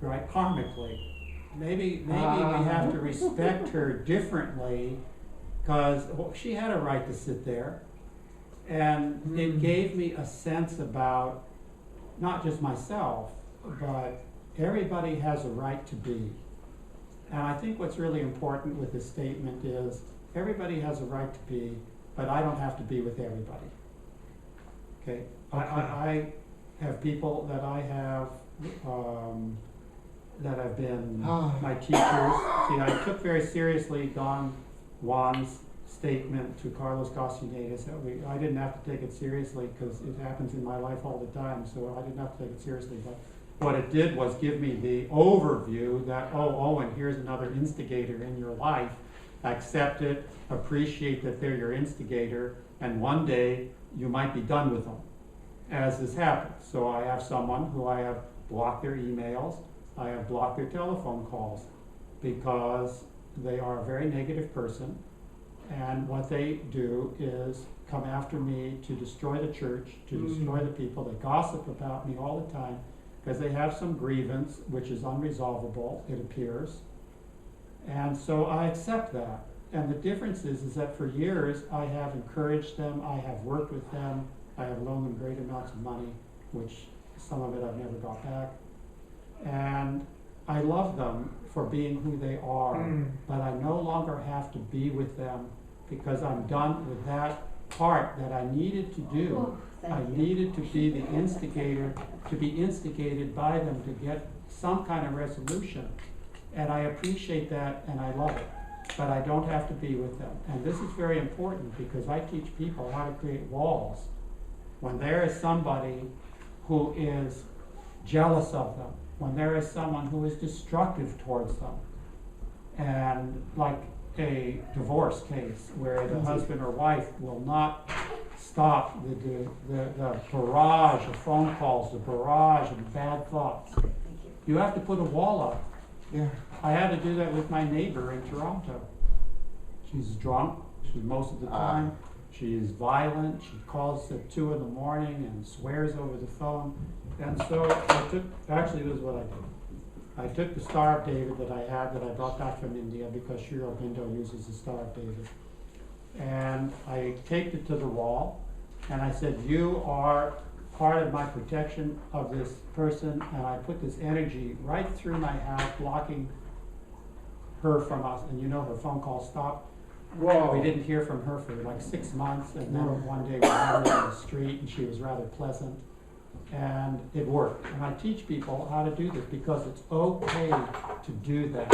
right, karmically. Maybe we have to respect her differently, because she had a right to sit there. And it gave me a sense about not just myself, but everybody has a right to be. And I think what's really important with this statement is everybody has a right to be, but I don't have to be with everybody. Okay? I have people that I have, that have been my teachers. See, I took very seriously Don Juan's statement to Carlos Castanedas that I didn't have to take it seriously because it happens in my life all the time, so I didn't have to take it seriously. But what it did was give me the overview that, oh, Owen, here's another instigator in your life. Accept it, appreciate that they're your instigator, and one day you might be done with them, as this happens. So I have someone who I have blocked their emails, I have blocked their telephone calls, because they are a very negative person, and what they do is come after me to destroy the church, to destroy the people. They gossip about me all the time, because they have some grievance which is unresolvable, it appears. And so I accept that. And the difference is that for years I have encouraged them, I have worked with them, I have loaned them great amounts of money, which some of it I've never got back. And I love them for being who they are, but I no longer have to be with them because I'm done with that part that I needed to do. Oh, I needed to be the instigator, to be instigated by them to get some kind of resolution. And I appreciate that and I love it, but I don't have to be with them. And this is very important because I teach people how to create walls. When there is somebody who is jealous of them, when there is someone who is destructive towards them, and like a divorce case where the husband or wife will not stop the barrage of phone calls, the barrage of bad thoughts. You have to put a wall up. Yeah. I had to do that with my neighbor in Toronto. She's drunk, most of the time. She is violent. She calls at 2 in the morning and swears over the phone. And so actually this is what I did. I took the Star of David that I had, that I brought back from India because Sri Aurobindo uses the Star of David. And I taped it to the wall and I said, you are part of my protection of this person, and I put this energy right through my house, blocking her from us. And you know, her phone call stopped. Whoa. We didn't hear from her for like 6 months, and then one day we met her on the street, and she was rather pleasant, and it worked. And I teach people how to do this because it's okay to do that.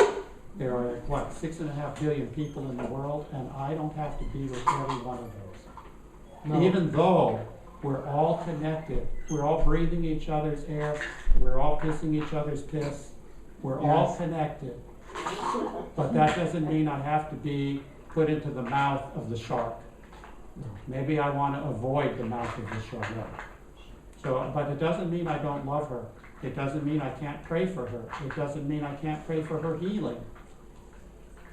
There are, what, 6.5 billion people in the world, and I don't have to be with every one of those. No. Even though we're all connected, we're all breathing each other's air, we're all pissing each other's piss, we're all connected. But that doesn't mean I have to be put into the mouth of the shark. Maybe I want to avoid the mouth of the shark. So, but it doesn't mean I don't love her. It doesn't mean I can't pray for her. It doesn't mean I can't pray for her healing.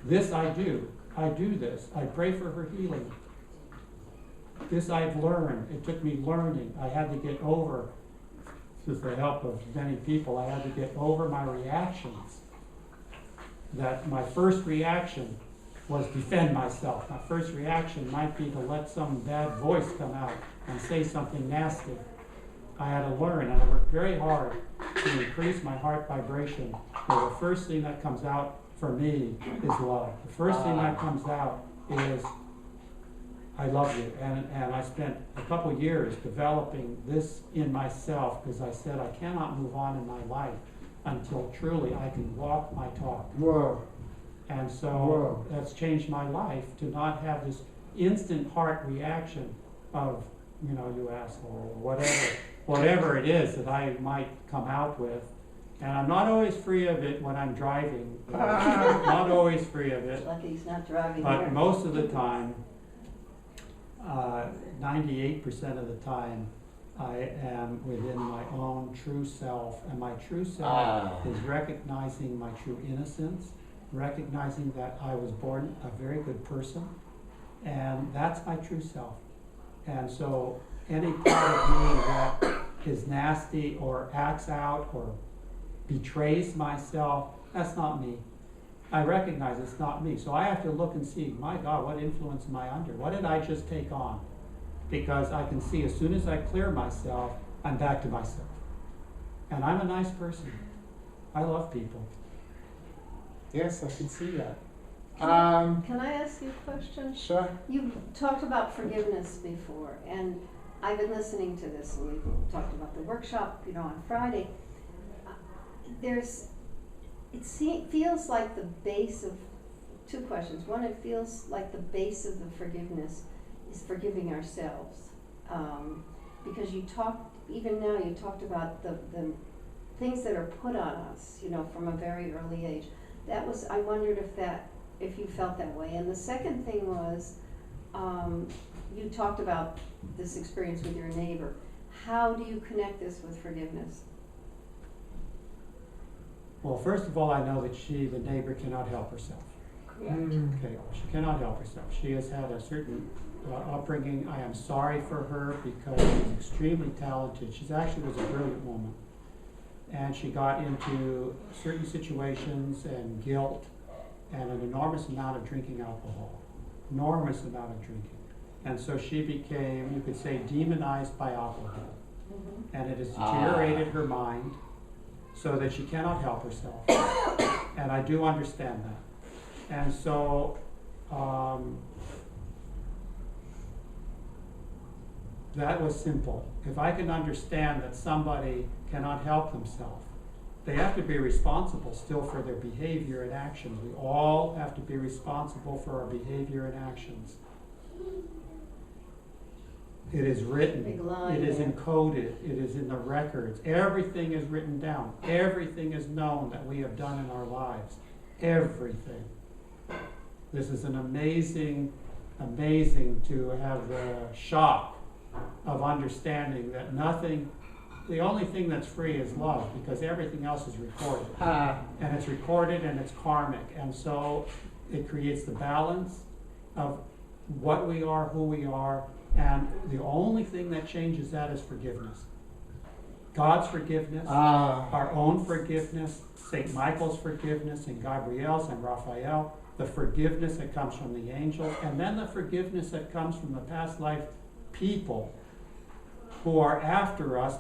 This I do. I do this. I pray for her healing. This I've learned. It took me learning. I had to get over, with the help of many people, I had to get over my reactions. That my first reaction was defend myself. My first reaction might be to let some bad voice come out and say something nasty. I had to learn, and I worked very hard to increase my heart vibration. So the first thing that comes out for me is love. The first thing that comes out is I love you. And I spent a couple of years developing this in myself because I said I cannot move on in my life until truly I can walk my talk. Whoa. And so Whoa. that's changed my life to not have this instant heart reaction of, you know, you asshole, or whatever it is that I might come out with. And I'm not always free of it when I'm driving. Not always free of it. Lucky he's not driving But here. most of the time, 98% of the time, I am within my own true self. And my true self is recognizing my true innocence, recognizing that I was born a very good person, and that's my true self. And so any part of me that is nasty or acts out or betrays myself, that's not me. I recognize it's not me. So I have to look and see, my God, what influence am I under? What did I just take on? Because I can see as soon as I clear myself, I'm back to myself. And I'm a nice person. I love people. Yes, I can see that. Can I ask you a question? Sure. You talked about forgiveness before, and I've been listening to this, and we talked about the workshop, on Friday. Feels like the base of two questions. One, it feels like the base of the forgiveness is forgiving ourselves, because you talked about the things that are put on us, from a very early age. I wondered if you felt that way. And the second thing was, you talked about this experience with your neighbor. How do you connect this with forgiveness? Well, first of all, I know that the neighbor, cannot help herself. Correct. Okay, she cannot help herself. She has had a certain upbringing. I am sorry for her because she's extremely talented. She actually was a brilliant woman. And she got into certain situations and guilt and an enormous amount of drinking alcohol. Enormous amount of drinking. And so she became, you could say, demonized by alcohol. Mm-hmm. And it has deteriorated her mind so that she cannot help herself. And I do understand that. And so that was simple. If I can understand that somebody cannot help themselves, they have to be responsible still for their behavior and actions. We all have to be responsible for our behavior and actions. It is written, Big line it is there. encoded, it is in the records. Everything is written down. Everything is known that we have done in our lives. Everything. This is an amazing to have the shock of understanding that the only thing that's free is love, because everything else is recorded. And it's recorded and it's karmic. And so it creates the balance of what we are, who we are, and the only thing that changes that is forgiveness. God's forgiveness, our own forgiveness, St. Michael's forgiveness, and Gabriel's and Raphael, the forgiveness that comes from the angels, and then the forgiveness that comes from the past life people who are after us,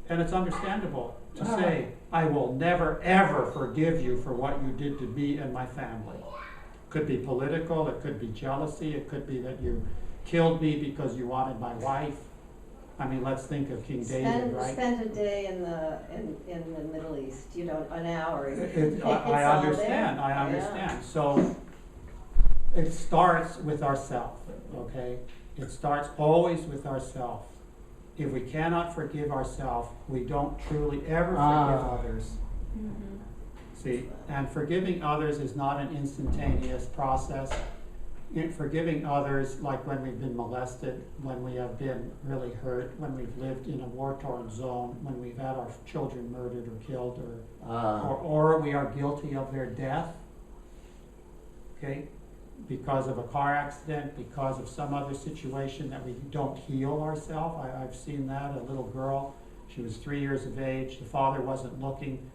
and it's understandable to say, I will never ever forgive you for what you did to me and my family. It could be political, it could be jealousy, it could be that you killed me because you wanted my wife. I mean, let's think of King David, right? Spend a day in the Middle East, an hour. I understand. Yeah. So it starts with ourself, okay? It starts always with ourself. If we cannot forgive ourselves, we don't truly ever forgive others. Mm-hmm. See, and forgiving others is not an instantaneous process. Forgiving others, like when we've been molested, when we have been really hurt, when we've lived in a war-torn zone, when we've had our children murdered or killed, or we are guilty of their death, okay, because of a car accident, because of some other situation that we don't heal ourselves. I've seen that. A little girl, she was 3 years of age, the father wasn't looking,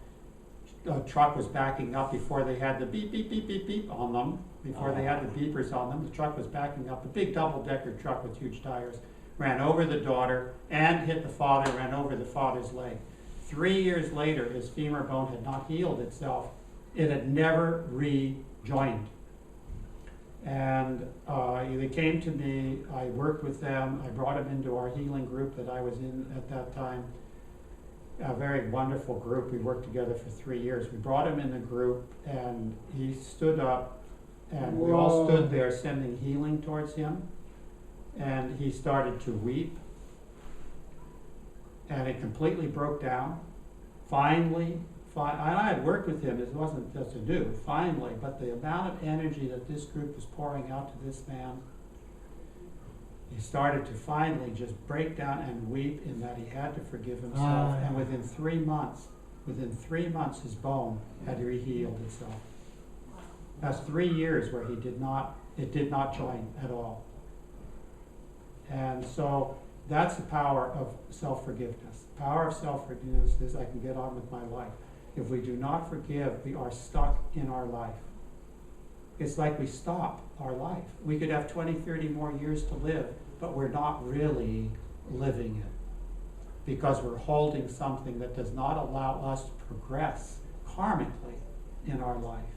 a truck was backing up before they had the beep, beep, beep, beep, beep on them. Before they had the beepers on them, the truck was backing up. A big double-decker truck with huge tires. Ran over the daughter and hit the father, ran over the father's leg. 3 years later, his femur bone had not healed itself. It had never rejoined. And they came to me, I worked with them, I brought them into our healing group that I was in at that time. A very wonderful group. We worked together for 3 years. We brought him in the group, and he stood up, and we all stood there sending healing towards him, and he started to weep, and it completely broke down. Finally, I had worked with him, it wasn't just to do, finally, but the amount of energy that this group was pouring out to this man, he started to finally just break down and weep in that he had to forgive himself, and within 3 months his bone had re-healed itself. That's 3 years where it did not join at all. And so that's the power of self-forgiveness. The power of self-forgiveness is I can get on with my life. If we do not forgive, we are stuck in our life. It's like we stop our life. We could have 20, 30 more years to live, but we're not really living it because we're holding something that does not allow us to progress karmically in our life.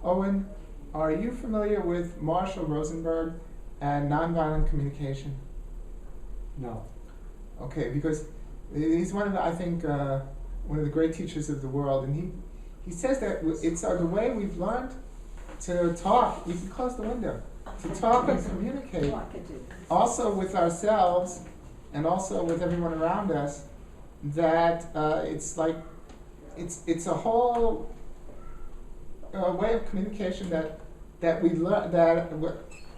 Owen, are you familiar with Marshall Rosenberg and nonviolent communication? No. Okay, because he's one of the, I think, one of the great teachers of the world, and he says that it's the way we've learned to talk. You can close the window. To talk and communicate, also with ourselves and also with everyone around us, that it's like it's a whole way of communication that we learn, that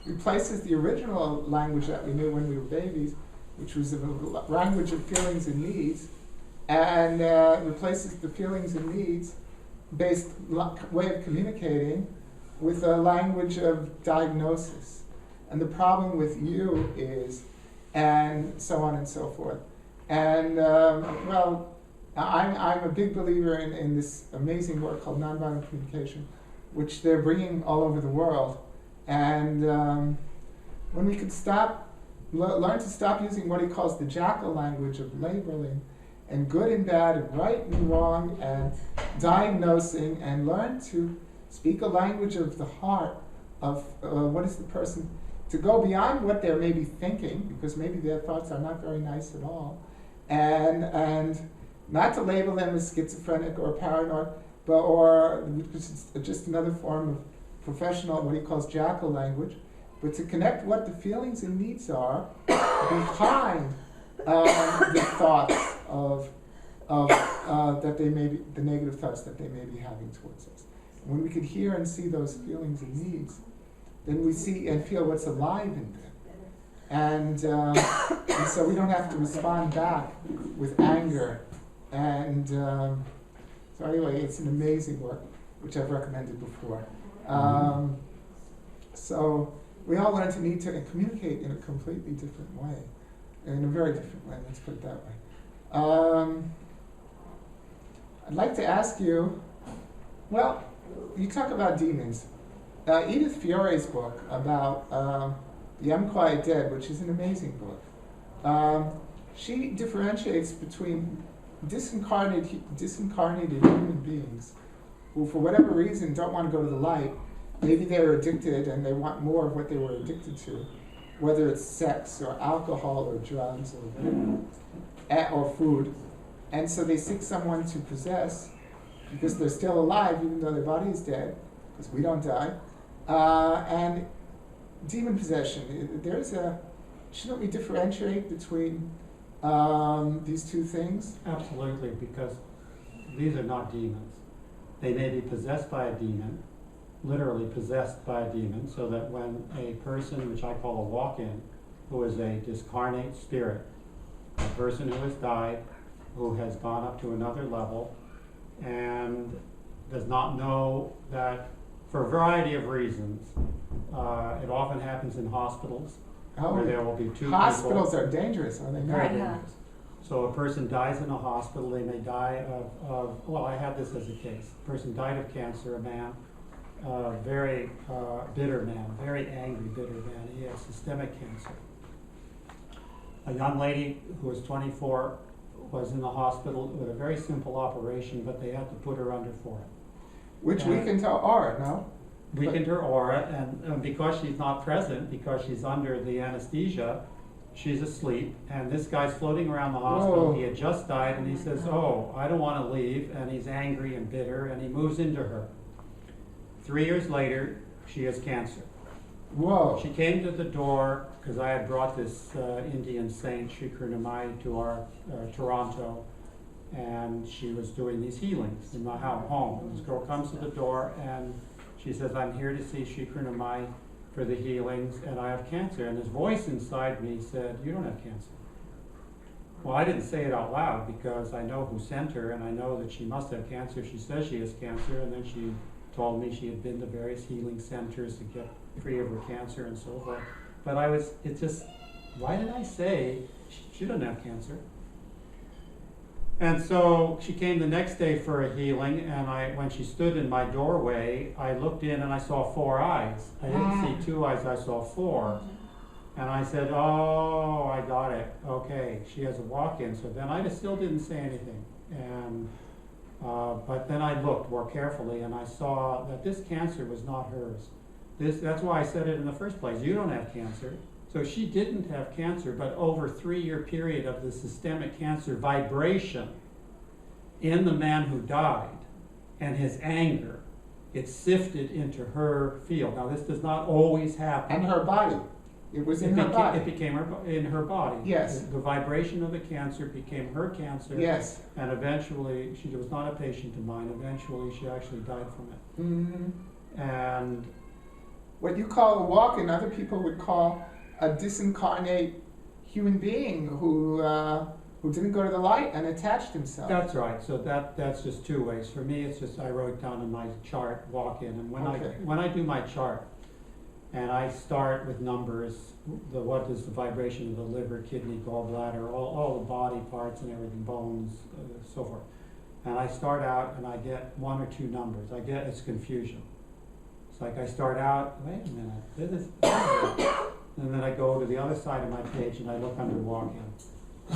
replaces the original language that we knew when we were babies, which was a language of feelings and needs, and replaces the feelings and needs based way of communicating with a language of diagnosis. And the problem with you is, and so on and so forth. And well, I'm a big believer in this amazing work called nonviolent communication, which they're bringing all over the world. And when we could learn to stop using what he calls the jackal language of labeling, and good and bad, and right and wrong, and diagnosing, and learn to speak a language of the heart, of what is the person, to go beyond what they're maybe thinking, because maybe their thoughts are not very nice at all, and not to label them as schizophrenic or paranoid, or just another form of professional, what he calls jackal language, but to connect what the feelings and needs are behind the thoughts that they may be, the negative thoughts that they may be having towards us. When we could hear and see those feelings and needs, then we see and feel what's alive in them. And so we don't have to respond back with anger. And so anyway, it's an amazing work, which I've recommended before. So we all learn to need to communicate in a completely different way, in a very different way, let's put it that way. I'd like to ask you, well, you talk about demons. Edith Fiore's book about the Unquiet Dead, which is an amazing book, she differentiates between disincarnated human beings who, for whatever reason, don't want to go to the light. Maybe they're addicted and they want more of what they were addicted to, whether it's sex or alcohol or drugs or food. And so they seek someone to possess because they're still alive even though their body is dead, because we don't die. And demon possession, shouldn't we differentiate between these two things? Absolutely, because these are not demons. They may be possessed by a demon, literally possessed by a demon, so that when a person, which I call a walk-in, who is a discarnate spirit, a person who has died, who has gone up to another level, and does not know that, for a variety of reasons, it often happens in hospitals, where there will be two hospitals people. Are dangerous, are they Very not? dangerous. So a person dies in a hospital, they may die of well, I had this as a case. A person died of cancer, a man, very bitter man, very angry, bitter man. He had systemic cancer. A young lady who was 24 was in the hospital with a very simple operation, but they had to put her under for it. Which weakened her aura, no? Weakened her aura, and because she's not present, because she's under the anesthesia, she's asleep, and this guy's floating around the hospital. Whoa. He had just died, and he says, "Oh, I don't want to leave," and he's angry and bitter, and he moves into her. 3 years later, she has cancer. Whoa. She came to the door, because I had brought this Indian saint, Sri Krunamai, to our Toronto, and she was doing these healings in my home. And this girl comes to the door, and she says, "I'm here to see Sri Krunamai for the healings, and I have cancer." And this voice inside me said, "You don't have cancer." Well, I didn't say it out loud because I know who sent her, and I know that she must have cancer. She says she has cancer, and then she told me she had been to various healing centers to get free of her cancer and so forth. But why did I say she doesn't have cancer? And so she came the next day for a healing, and when she stood in my doorway, I looked in and I saw 4 eyes. I didn't see 2 eyes, I saw 4. And I said, "Oh, I got it. Okay, she has a walk-in." So then I still didn't say anything. And but then I looked more carefully, and I saw that this cancer was not hers. That's why I said it in the first place. You don't have cancer. So she didn't have cancer, but over a 3-year period of the systemic cancer vibration in the man who died and his anger, it sifted into her field. Now, this does not always happen. And her body. It was in her It body. became in her body. Yes. The vibration of the cancer became her cancer. Yes. And eventually, she was not a patient of mine. Eventually, she actually died from it. Mm-hmm. And What you call a walk-in, other people would call a disincarnate human being who didn't go to the light and attached himself. that's right. So that's just two ways. For me, it's just I wrote down in my chart, walk in, and Okay. when I do my chart, and I start with numbers, what is the vibration of the liver, kidney, gallbladder, all the body parts and everything, bones, so forth. And I start out and I get 1 or 2 numbers. It's confusion. It's like I start out, wait a minute, this is, and then I go to the other side of my page and I look under walk-in.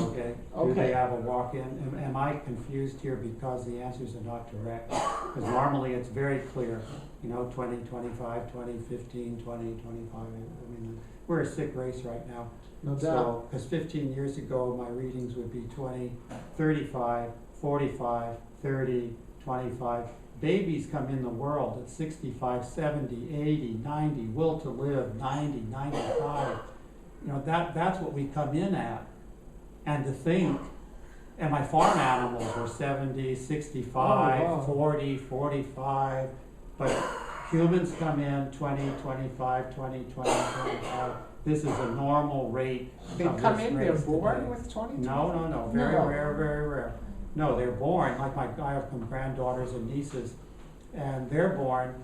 Okay? Do they Okay. have a walk-in? Am I confused here because the answers are not correct? Because normally it's very clear, 20, 25, 20, 15, 20, 25. I mean, we're a sick race right now. No doubt. So, because 15 years ago, my readings would be 20, 35, 45, 30, 25. Babies come in the world at 65, 70, 80, 90, will to live, 90, 95. That's what we come in at. And to think, and my farm animals were 70, 65, Oh, wow. 40, 45, but humans come in 20, 25, 20, 20, 25. This is a normal rate. They of come this in, they're race born today. with 20? No. Very No. rare, very rare. No, they're born, like I have some granddaughters and nieces, and they're born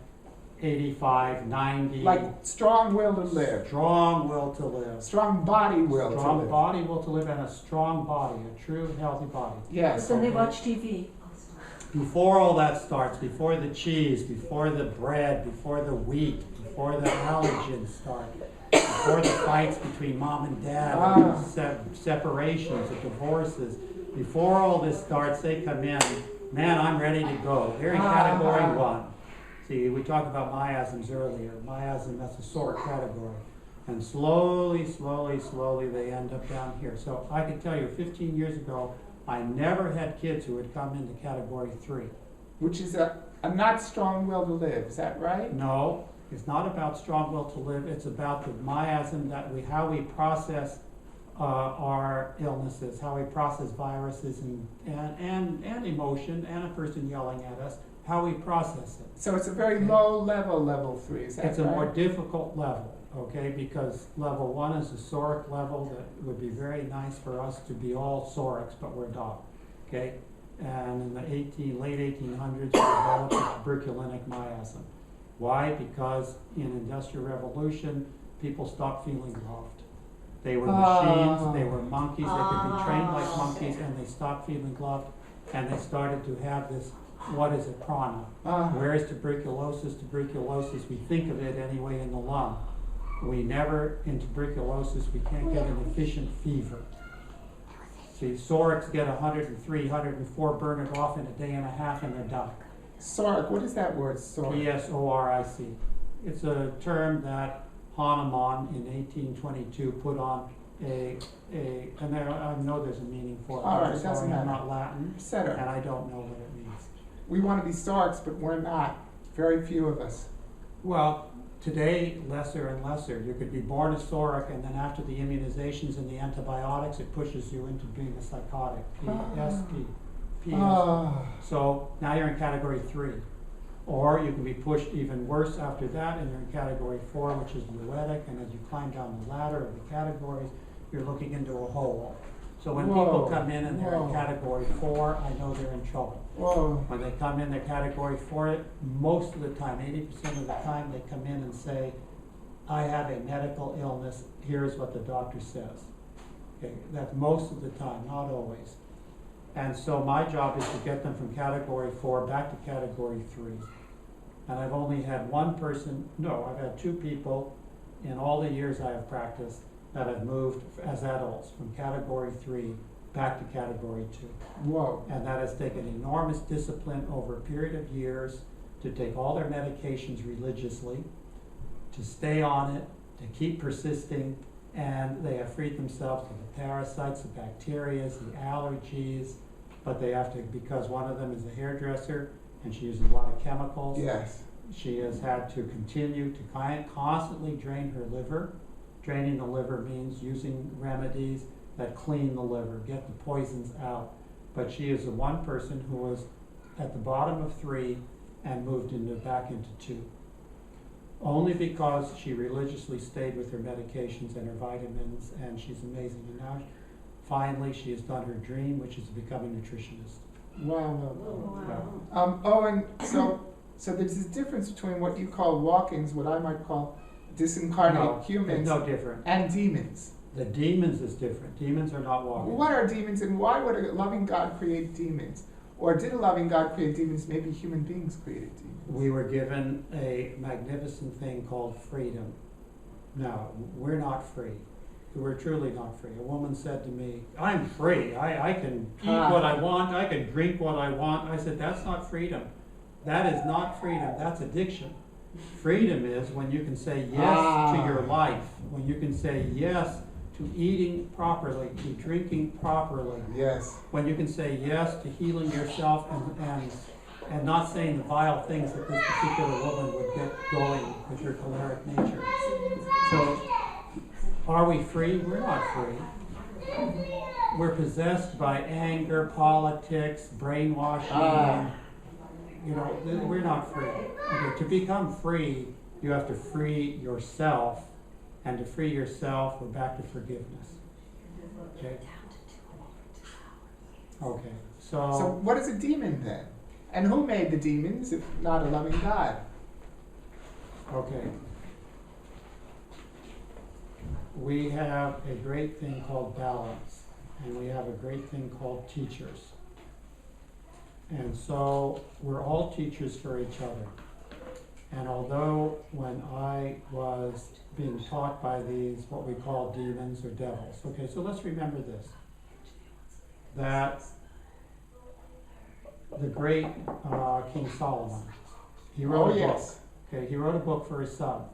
85, 90. Like strong will to live. Strong will to live. Strong body will to Strong live. body will to live, and a strong body, a true healthy body. Yes. Then they Okay. watch TV. Before all that starts, before the cheese, before the bread, before the wheat, before the allergens start, before the fights between mom and dad, Ah. separations, the divorces, before all this starts, they come in, man, I'm ready to go. They're in category 1. See, we talked about miasms earlier. Miasm, that's a sore category. And slowly, they end up down here. So I can tell you, 15 years ago, I never had kids who would come into category 3. Which is a not strong will to live. Is that right? No, it's not about strong will to live. It's about the miasm how we process our illnesses, how we process viruses and emotion, and a person yelling at us, how we process it. So it's a very low level 3. Is that It's a right? more difficult level, okay, because level 1 is a soric level that would be very nice for us to be all sorics, but we're not, okay? And in the late 1800s, we developed a tuberculinic miasm. Why? Because in Industrial Revolution, people stopped feeling loved. They were machines, they were monkeys, they could be trained like monkeys, and they stopped feeling loved, and they started to have this, what is it, prana? Where is tuberculosis? Tuberculosis, we think of it anyway in the lung. In tuberculosis, we can't get an efficient fever. See, sorics get 103, 104, burn it off in a day and a half, and they're done. Soric, what is that word, soric? P-S-O-R-I-C. It's a term that Hanuman in 1822 put on and I know there's a meaning for it. All right, I'm it doesn't sorry, I'm matter. not Latin, Setter. and I don't know what it means. We want to be sorics, but we're not. Very few of us. Well, today, lesser and lesser. You could be born a soric, and then after the immunizations and the antibiotics, it pushes you into being a psychotic. PSP. So now you're in category 3. Or you can be pushed even worse after that, and you're in category 4, which is noetic, and as you climb down the ladder of the categories, you're looking into a hole. So when people come in and they're in category 4, I know they're in trouble. Whoa. When they come in, they're category 4, most of the time, 80% of the time, they come in and say, I have a medical illness, here's what the doctor says. Okay, that's most of the time, not always. And so my job is to get them from category 4 back to category 3. And I've only had I've had 2 people in all the years I have practiced that have moved as adults from category 3 back to category 2. Whoa. And that has taken enormous discipline over a period of years to take all their medications religiously, to stay on it, to keep persisting, and they have freed themselves of the parasites, the bacteria, the allergies, but they have to, because one of them is a hairdresser and she uses a lot of chemicals. Yes. She has had to continue to constantly drain her liver. Draining the liver means using remedies that clean the liver, get the poisons out. But she is the one person who was at the bottom of 3 and moved back into 2. Only because she religiously stayed with her medications and her vitamins, and she's amazing. And now, finally, she has done her dream, which is to become a nutritionist. Wow. Wow. Owen, so there's this difference between what you call walk-ins, what I might call disincarnate humans, No different. and demons. The demons is different. Demons are not walking. What are demons, and why would a loving God create demons? Or did a loving God create demons? Maybe human beings created demons. We were given a magnificent thing called freedom. No, we're not free. We're truly not free. A woman said to me, I'm free. I can eat what I want. I can drink what I want. I said, that's not freedom. That is not freedom. That's addiction. Freedom is when you can say yes to your life, when you can say yes to eating properly, to drinking properly. Yes. When you can say yes to healing yourself and not saying the vile things that this particular woman would get going with her choleric nature. So, are we free? We're not free. We're possessed by anger, politics, brainwashing. We're not free. Okay, to become free, you have to free yourself. And to free yourself, we're back to forgiveness. Okay? Okay, So what is a demon then? And who made the demons if not a loving God? okay. We have a great thing called balance, and we have a great thing called teachers. And so we're all teachers for each other. And although when I was being taught by these, what we call demons or devils, okay, so let's remember this, that the great King Solomon, he wrote a book. Okay, he wrote a book for his son,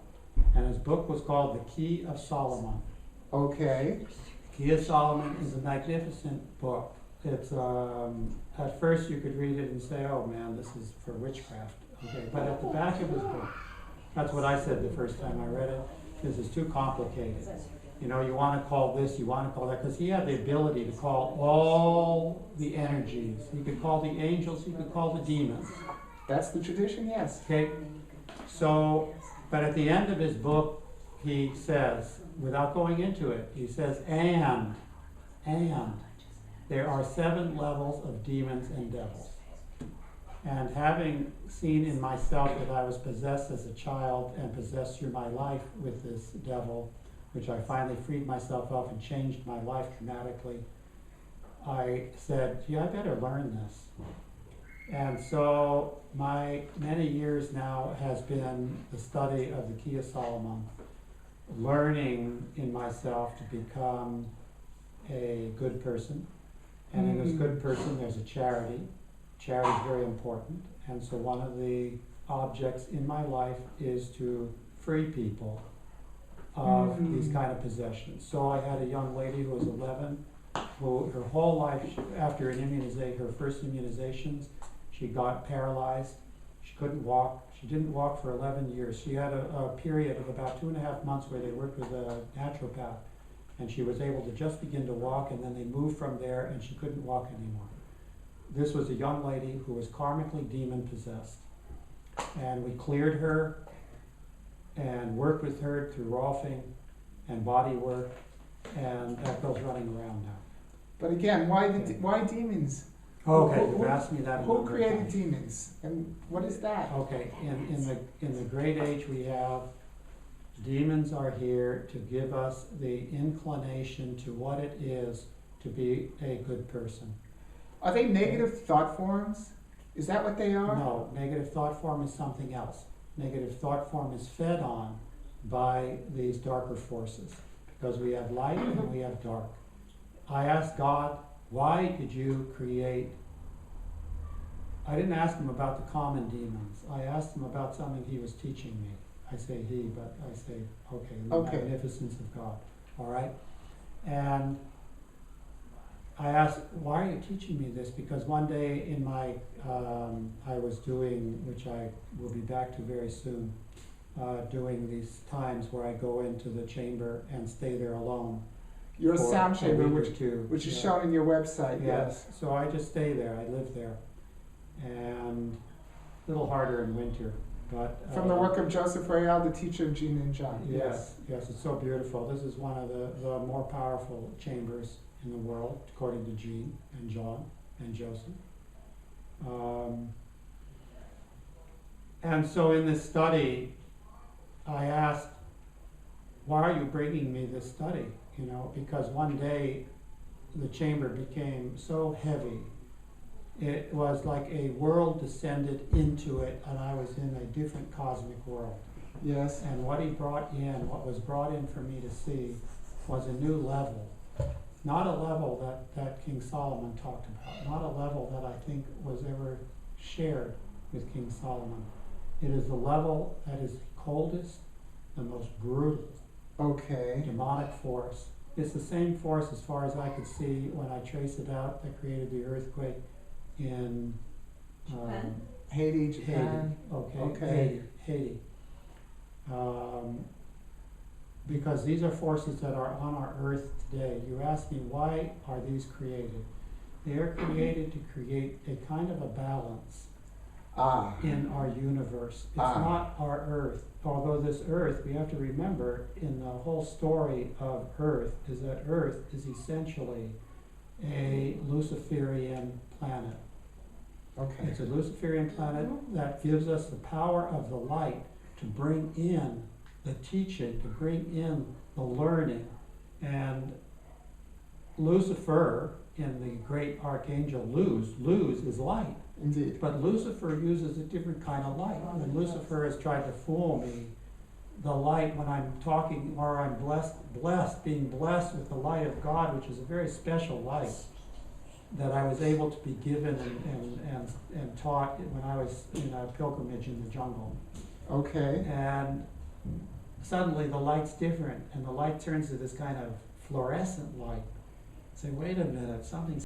and his book was called The Key of Solomon. Okay. Key of Solomon is a magnificent book. It's at first you could read it and say, oh man, this is for witchcraft. Okay, but at the back of his book, that's what I said the first time I read it, this is too complicated. You want to call this, you want to call that, because he had the ability to call all the energies. He could call the angels, he could call the demons. That's the tradition, yes. Okay, so, but at the end of his book, he says, without going into it, he says, and there are 7 levels of demons and devils. And having seen in myself that I was possessed as a child and possessed through my life with this devil, which I finally freed myself of and changed my life dramatically, I said, I better learn this. And so my many years now has been the study of the Key of Solomon, learning in myself to become a good person. And in this good person, there's a charity. Charity is very important. And so one of the objects in my life is to free people of these kind of possessions. So I had a young lady who was 11, who her whole life, after her first immunizations, she got paralyzed. She couldn't walk. She didn't walk for 11 years. She had a period of about 2.5 months where they worked with a naturopath, and she was able to just begin to walk, and then they moved from there, and she couldn't walk anymore. This was a young lady who was karmically demon possessed. And we cleared her and worked with her through Rolfing and body work, and that goes running around now. But again, why demons? Okay, you've asked me that. Who created demons, and what is that? Okay, in the Great Age we have, demons are here to give us the inclination to what it is to be a good person. Are they negative thought forms? Is that what they are? No, negative thought form is something else. Negative thought form is fed on by these darker forces, because we have light and we have dark. I asked God, why did you create? I didn't ask him about the common demons. I asked him about something he was teaching me. I say he, but I say, okay, the magnificence of God. all right? And I asked, why are you teaching me this? Because one day in my, I was doing, which I will be back to very soon, doing these times where I go into the chamber and stay there alone. Your for sound a chamber, week or which two. is Yeah. shown in your website. Yes. So I just stay there, I live there. And a little harder in winter, but. From the work of Joseph Royale, the teacher of Gene and John. Yes, it's so beautiful. This is one of the more powerful chambers in the world, according to Gene and John and Joseph. And so in this study, I asked, why are you bringing me this study? You know, because one day the chamber became so heavy. It was like a world descended into it, and I was in a different cosmic world. Yes. And what he brought in, what was brought in for me to see, was a new level. Not a level that King Solomon talked about, not a level that I think was ever shared with King Solomon. It is the level that is coldest, the most brutal, Okay. demonic force. It's the same force, as far as I could see when I traced it out, that created the earthquake in Japan? Haiti, Japan. Okay. Haiti. Because these are forces that are on our earth today. You ask me, why are these created? They are created to create a kind of a balance Ah. in our universe. It's Ah. not our earth. Although this earth, we have to remember, in the whole story of earth, is that earth is essentially a Luciferian planet. Okay. It's a Luciferian planet that gives us the power of the light to bring in the teaching, to bring in the learning. And Lucifer, in the great archangel Luz is light. Indeed. But Lucifer uses a different kind of light. And Lucifer has tried to fool me. The light, when I'm talking, or I'm being blessed with the light of God, which is a very special light, that I was able to be given and taught when I was in a pilgrimage in the jungle. Okay. And suddenly the light's different, and the light turns to this kind of fluorescent light. Say, wait a minute, something's